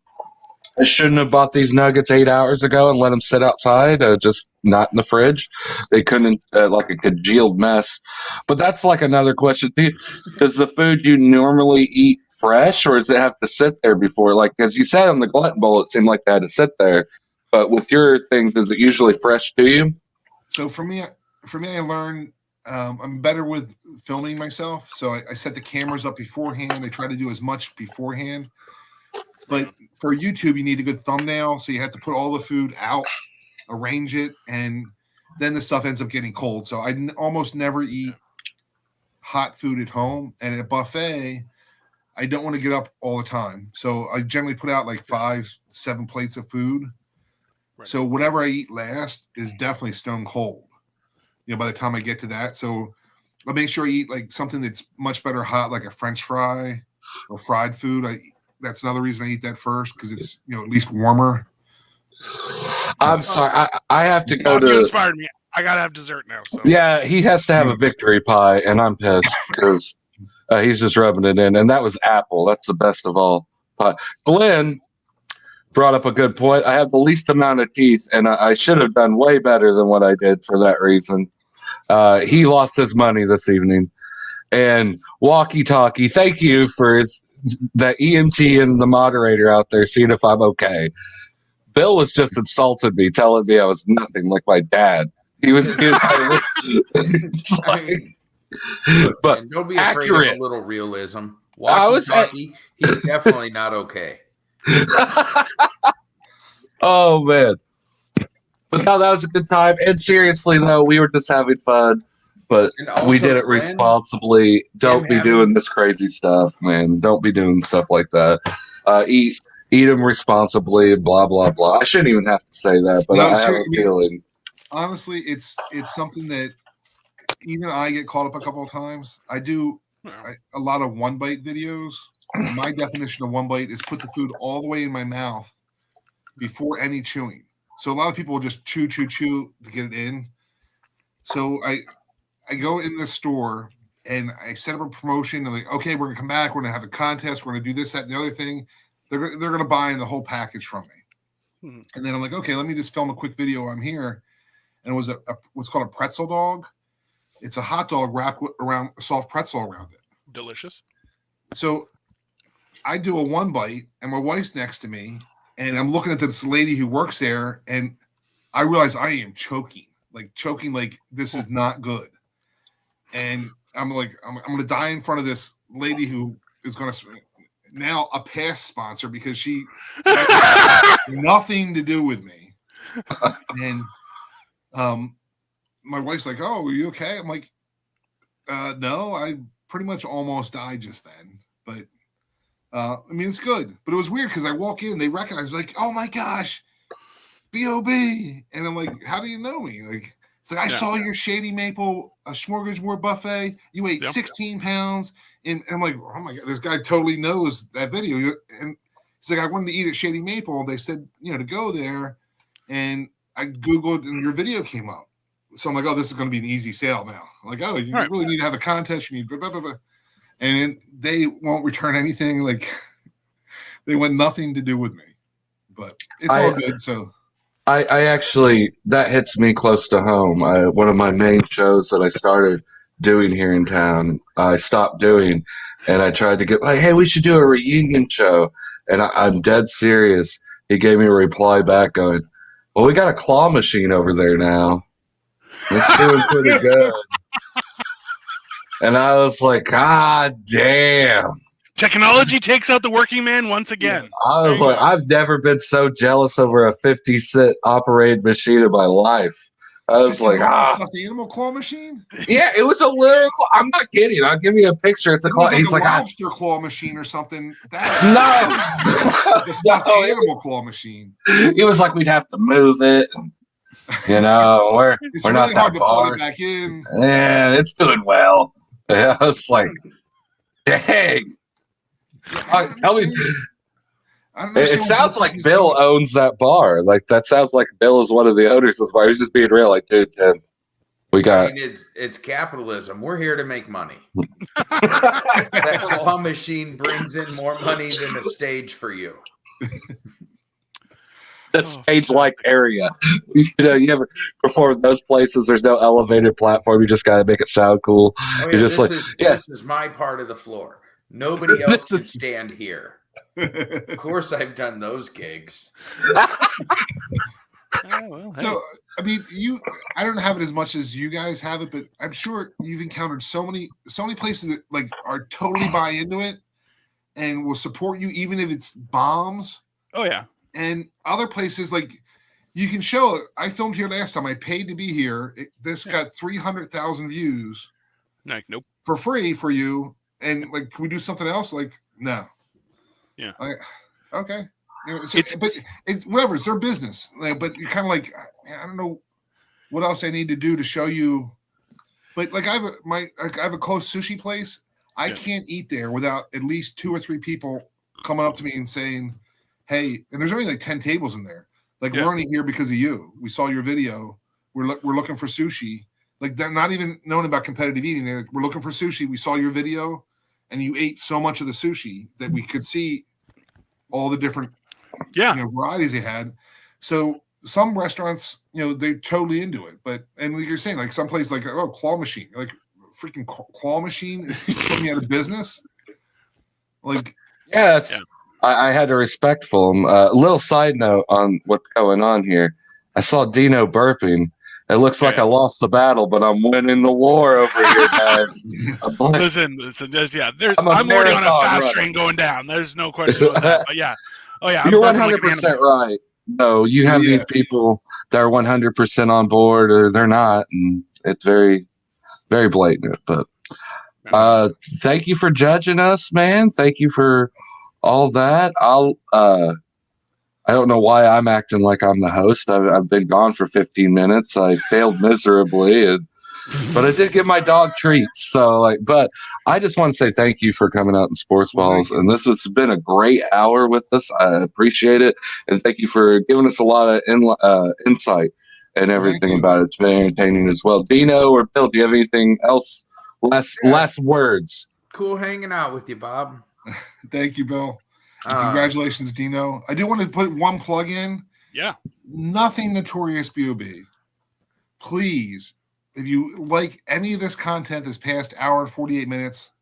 I shouldn't have bought these nuggets 8 hours ago and let them sit outside, just not in the fridge. They couldn't, like a congealed mess. But that's like another question. Does the food you normally eat fresh, or does it have to sit there before? Like, as you said on the glutton bowl, it seemed like they had to sit there. But with your things, is it usually fresh to you? So for me, I learned I'm better with filming myself. So I set the cameras up beforehand. I try to do as much beforehand. But for YouTube, you need a good thumbnail. So you have to put all the food out, arrange it, and then the stuff ends up getting cold. So I almost never eat hot food at home. And at a buffet, I don't want to get up all the time. So I generally put out like 5-7 plates of food. Right. So whatever I eat last is definitely stone cold, by the time I get to that. So I'll make sure I eat like something that's much better hot, like a French fry or fried food. That's another reason I eat that first, because it's, at least warmer. I'm sorry. I have to go You inspired me. I got to have dessert now. So. Yeah, he has to have a victory pie, and I'm pissed because he's just rubbing it in. And that was apple. That's the best of all pie. Glenn brought up a good point. I have the least amount of teeth, and I should have done way better than what I did for that reason. He lost his money this evening. And walkie-talkie, thank you for the EMT and the moderator out there seeing if I'm okay. Bill was just insulted me, telling me I was nothing like my dad. He was like, but and don't be accurate. Afraid of a little realism. Walkie-talkie, he's definitely not okay. Oh man, but no, that was a good time. And seriously though, we were just having fun, but we did it responsibly. Don't be doing this crazy stuff, man. Don't be doing stuff like that. Eat them responsibly, blah blah blah. I shouldn't even have to say that, but I have a feeling. Honestly, it's something that even I get caught up a couple of times. I do a lot of one bite videos. My definition of one bite is put the food all the way in my mouth before any chewing. So a lot of people will just chew to get it in. So I go in the store and I set up a promotion. I'm like, okay, we're gonna come back. We're gonna have a contest. We're gonna do this, that, and the other thing. They're gonna buy the whole package from me. Mm-hmm. And then I'm like, okay, let me just film a quick video. I'm here, and it was what's called a pretzel dog. It's a hot dog wrapped around a soft pretzel around it. Delicious. So I do a one bite, and my wife's next to me, and I'm looking at this lady who works there, and I realize I am choking like this is not good. And I'm like, I'm going to die in front of this lady who is going to now a past sponsor because she had nothing to do with me. And my wife's like, "Oh, are you okay?" I'm like, "No, I pretty much almost died just then." But I mean, it's good. But it was weird because I walk in, they recognize, like, "Oh my gosh, B.O.B." And I'm like, "How do you know me?" Like, it's like, I saw your Shady Maple a smorgasbord buffet. You ate 16 pounds. And I'm like, oh my God, this guy totally knows that video. And it's like, I wanted to eat at Shady Maple. They said, to go there. And I Googled and your video came up. So I'm like, oh, this is going to be an easy sale now. I'm like, oh, you really need to have a contest. You need blah, blah, blah, blah. And they won't return anything. Like, they want nothing to do with me. But it's all good. So I actually, that hits me close to home. One of my main shows that I started doing here in town, I stopped doing, and I tried to get like, hey, we should do a reunion show. And I'm dead serious. He gave me a reply back going, well, we got a claw machine over there now. It's doing pretty good. And I was like, God damn. Technology takes out the working man once again. I was like, I've never been so jealous over a 50-cent operated machine in my life. I was like, the animal claw machine? Yeah, it was a literal claw. I'm not kidding. I'll give you a picture. It's a claw. He's like a lobster claw machine or something. No. The stuffed animal claw machine. It was like we'd have to move it. You know, we're really not that hard to far. put it back in. Yeah, it's doing well. Yeah, it's like, dang. Tell me. It sounds like Bill owns that bar. Like that sounds like Bill is one of the owners of the bar. He's just being real. Like, dude, Tim, we got. I mean, it's capitalism. We're here to make money. That claw machine brings in more money than a stage for you. The stage-like area. You know, you ever perform those places? There's no elevated platform. You just got to make it sound cool. Oh, yeah, You're just this is my part of the floor. Nobody else can stand here. Of course, I've done those gigs. So, I mean, I don't have it as much as you guys have it, but I'm sure you've encountered so many places that like are totally buy into it and will support you, even if it's bombs. Oh yeah. And other places like you can show. I filmed here last time. I paid to be here. This got 300,000 views. Like, nope. For free for you. And like, can we do something else? Like, no. Yeah. Okay. You know, but it's whatever. It's their business. Like, but you're kind of like, I don't know what else I need to do to show you. But like, I have a close sushi place. I can't eat there without at least 2 or 3 people coming up to me and saying, "Hey," and there's only like 10 tables in there. Like, we're only here because of you. We saw your video. We're looking for sushi. Like, they're not even knowing about competitive eating. They're like, we're looking for sushi. We saw your video, and you ate so much of the sushi that we could see all the different varieties they had. So some restaurants, they're totally into it. But and like you're saying, like some place like claw machine, like freaking claw machine is putting out of business. Like I had to respectful him. Little side note on what's going on here. I saw Dino burping. It looks like I lost the battle, but I'm winning the war over here, guys. Listen, I'm already on a fast train going down. There's no question about that. But you're 100% right. No, you have these people that are 100% on board, or they're not, and it's very, very blatant. But thank you for judging us, man. Thank you for all that. I don't know why I'm acting like I'm the host. I've been gone for 15 minutes. I failed miserably, but I did give my dog treats. So, but I just want to say thank you for coming out in Sportz Ballz, and this has been a great hour with us. I appreciate it, and thank you for giving us a lot of insight and everything about it. It's been entertaining as well. Dino or Bill, do you have anything else? Less words. Cool hanging out with you, Bob. Thank you, Bill. Congratulations, Dino. I do want to put one plug in. Yeah. Nothing Notorious B.O.B. Please, if you like any of this content this past hour and 48 minutes,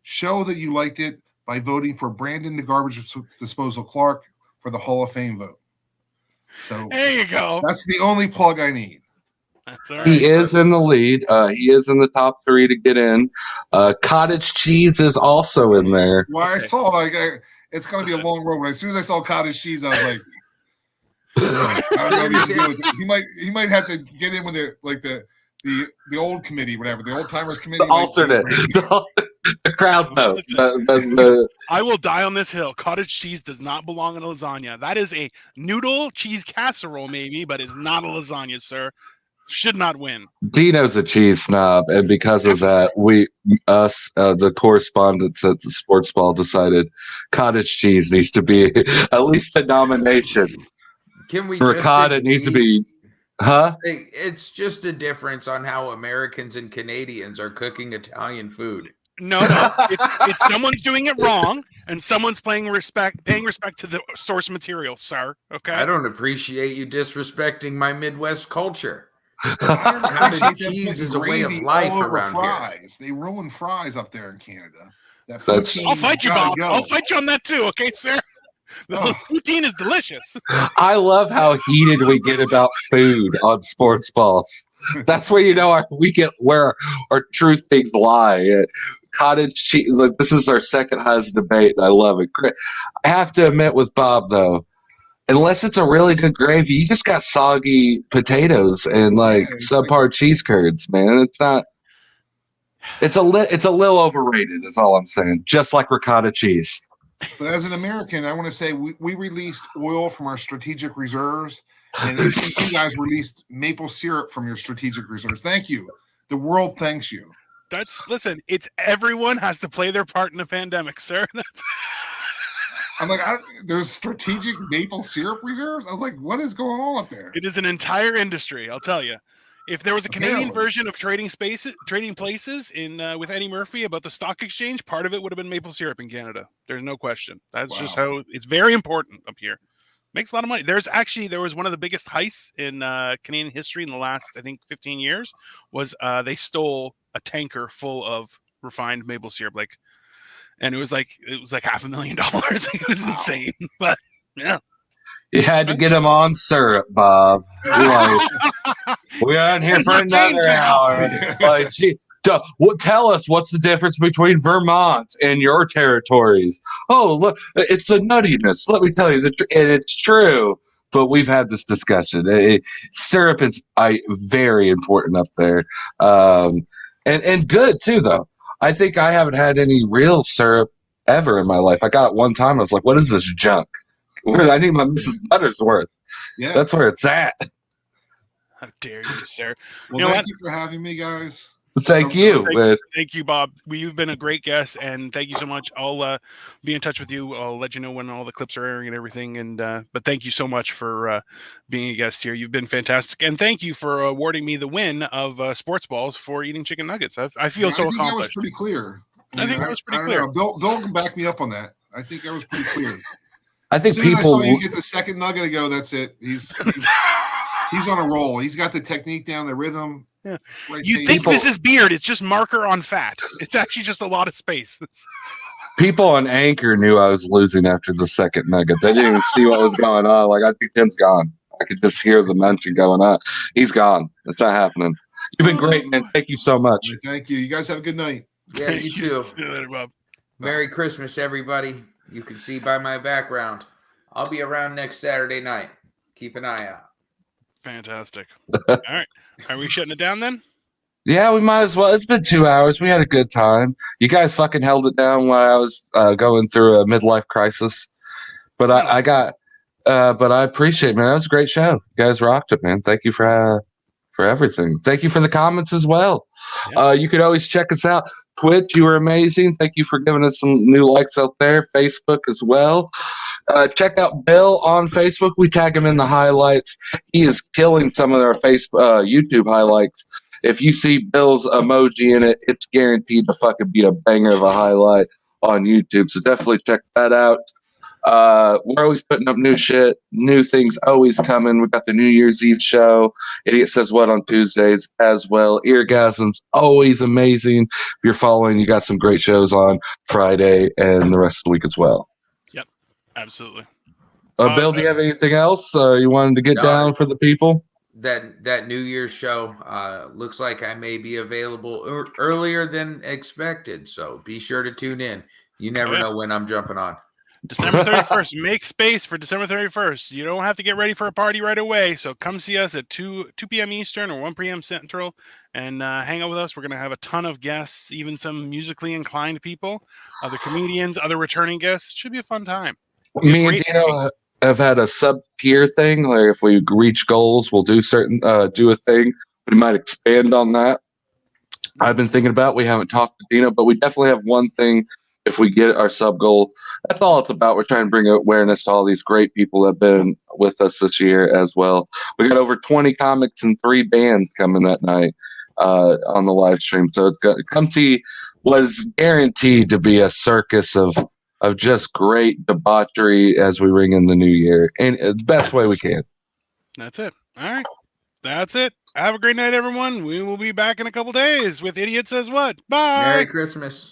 show that you liked it by voting for Brandon the Garbage Disposal Clark for the Hall of Fame vote. So there you go. That's the only plug I need. That's all right. He is in the lead. He is in the top 3 to get in. Cottage cheese is also in there. Well, I saw it's going to be a long road. As soon as I saw cottage cheese, I was like, I don't know what he's doing. He might have to get in with the old committee, whatever, the old timers committee. The alternate, the crowd vote. I will die on this hill. Cottage cheese does not belong in a lasagna. That is a noodle cheese casserole, maybe, but it's not a lasagna, sir. Should not win. Dino's a cheese snob, and because of that, the correspondents at the Sportz Ball decided cottage cheese needs to be at least a nomination. Can we? Ricotta needs to be, huh? It's just a difference on how Americans and Canadians are cooking Italian food. No, it's someone's doing it wrong, and someone's paying respect to the source material, sir. Okay. I don't appreciate you disrespecting my Midwest culture. Cottage cheese is a way of life around fries. here. They ruin fries up there in Canada. I'll fight you, Bob. I'll fight you on that too. Okay, sir. The poutine is delicious. I love how heated we get about food on Sportz Ballz. That's where we get where our true things lie. Cottage cheese. Like, this is our second highest debate, and I love it. I have to admit with Bob though, unless it's a really good gravy, you just got soggy potatoes and subpar cheese curds, man. It's not. It's a little overrated. Is all I'm saying. Just like ricotta cheese. But as an American, I want to say we released oil from our strategic reserves, and you guys released maple syrup from your strategic reserves. Thank you. The world thanks you. Listen, it's everyone has to play their part in the pandemic, sir. I'm like, there's strategic maple syrup reserves? I was like, what is going on up there? It is an entire industry, I'll tell you. If there was a Canadian version of Trading Places in with Eddie Murphy about the stock exchange, part of it would have been maple syrup in Canada. There's no question. That's just how it's very important up here. Makes a lot of money. There was one of the biggest heists in Canadian history in the last, I think, 15 years. Was they stole a tanker full of refined maple syrup, and it was like $500,000. It was insane, but yeah. You had to get him on syrup, Bob. We aren't here for another hour. Tell us what's the difference between Vermont and your territories. Oh, look, it's a nuttiness. Let me tell you, and it's true. But we've had this discussion. Syrup is very important up there, and good too. Though I think I haven't had any real syrup ever in my life. I got it one time. I was like, "What is this junk?" I need my Mrs. Buttersworth. Yeah, that's where it's at. How dare you, sir? Well, thank you for having me, guys. Thank you. Thank you, Bob. You've been a great guest, and thank you so much. I'll be in touch with you. I'll let you know when all the clips are airing and everything. And but thank you so much for being a guest here. You've been fantastic, and thank you for awarding me the win of Sportz Ballz for eating chicken nuggets. I feel so accomplished. That was pretty clear. I think that was pretty clear. Bill can back me up on that. I think that was pretty clear. I think you get the second nugget to go. That's it. He's on a roll. He's got the technique down, the rhythm. Yeah. You think this is beard? It's just marker on fat. It's actually just a lot of space. People on Anchor knew I was losing after the second nugget. They didn't even see what was going on. Like, I think Tim's gone. I could just hear the mention going on. He's gone. It's not happening. You've been great, man. Thank you so much. Thank you. You guys have a good night. Yeah, you too. See you later, Bob. Merry Christmas, everybody. You can see by my background. I'll be around next Saturday night. Keep an eye out. Fantastic. All right. Are we shutting it down then? Yeah, we might as well. It's been 2 hours. We had a good time. You guys fucking held it down while I was going through a midlife crisis. But but I appreciate it, man. That was a great show. You guys rocked it, man. Thank you for everything. Thank you for the comments as well. Yeah. You could always check us out. Twitch, you were amazing. Thank you for giving us some new likes out there. Facebook as well. Check out Bill on Facebook. We tag him in the highlights. He is killing some of our YouTube highlights. If you see Bill's emoji in it, it's guaranteed to fucking be a banger of a highlight on YouTube. So definitely check that out. We're always putting up new shit, new things always coming. We got the New Year's Eve show. Idiot Says What on Tuesdays as well. Eargasm's always amazing. If you're following, you got some great shows on Friday and the rest of the week as well. Yep, absolutely. Bill, do you have anything else you wanted to get down for the people? That New Year's show looks like I may be available earlier than expected. So be sure to tune in. You never know when I'm jumping on. December 31st. Make space for December 31st. You don't have to get ready for a party right away. So come see us at 2 p.m. Eastern or 1 p.m. Central and hang out with us. We're going to have a ton of guests, even some musically inclined people, other comedians, other returning guests. It should be a fun time. Me and Dino have had a sub-tier thing. Like if we reach goals, we'll do a thing. We might expand on that. I've been thinking about, we haven't talked to Dino, but we definitely have one thing. If we get our sub goal, that's all it's about. We're trying to bring awareness to all these great people that have been with us this year as well. We got over 20 comics and 3 bands coming that night on the live stream. So it's come see what is guaranteed to be a circus of just great debauchery as we ring in the new year, and the best way we can. That's it. All right. That's it. Have a great night, everyone. We will be back in a couple days with Idiot Says What. Bye. Merry Christmas.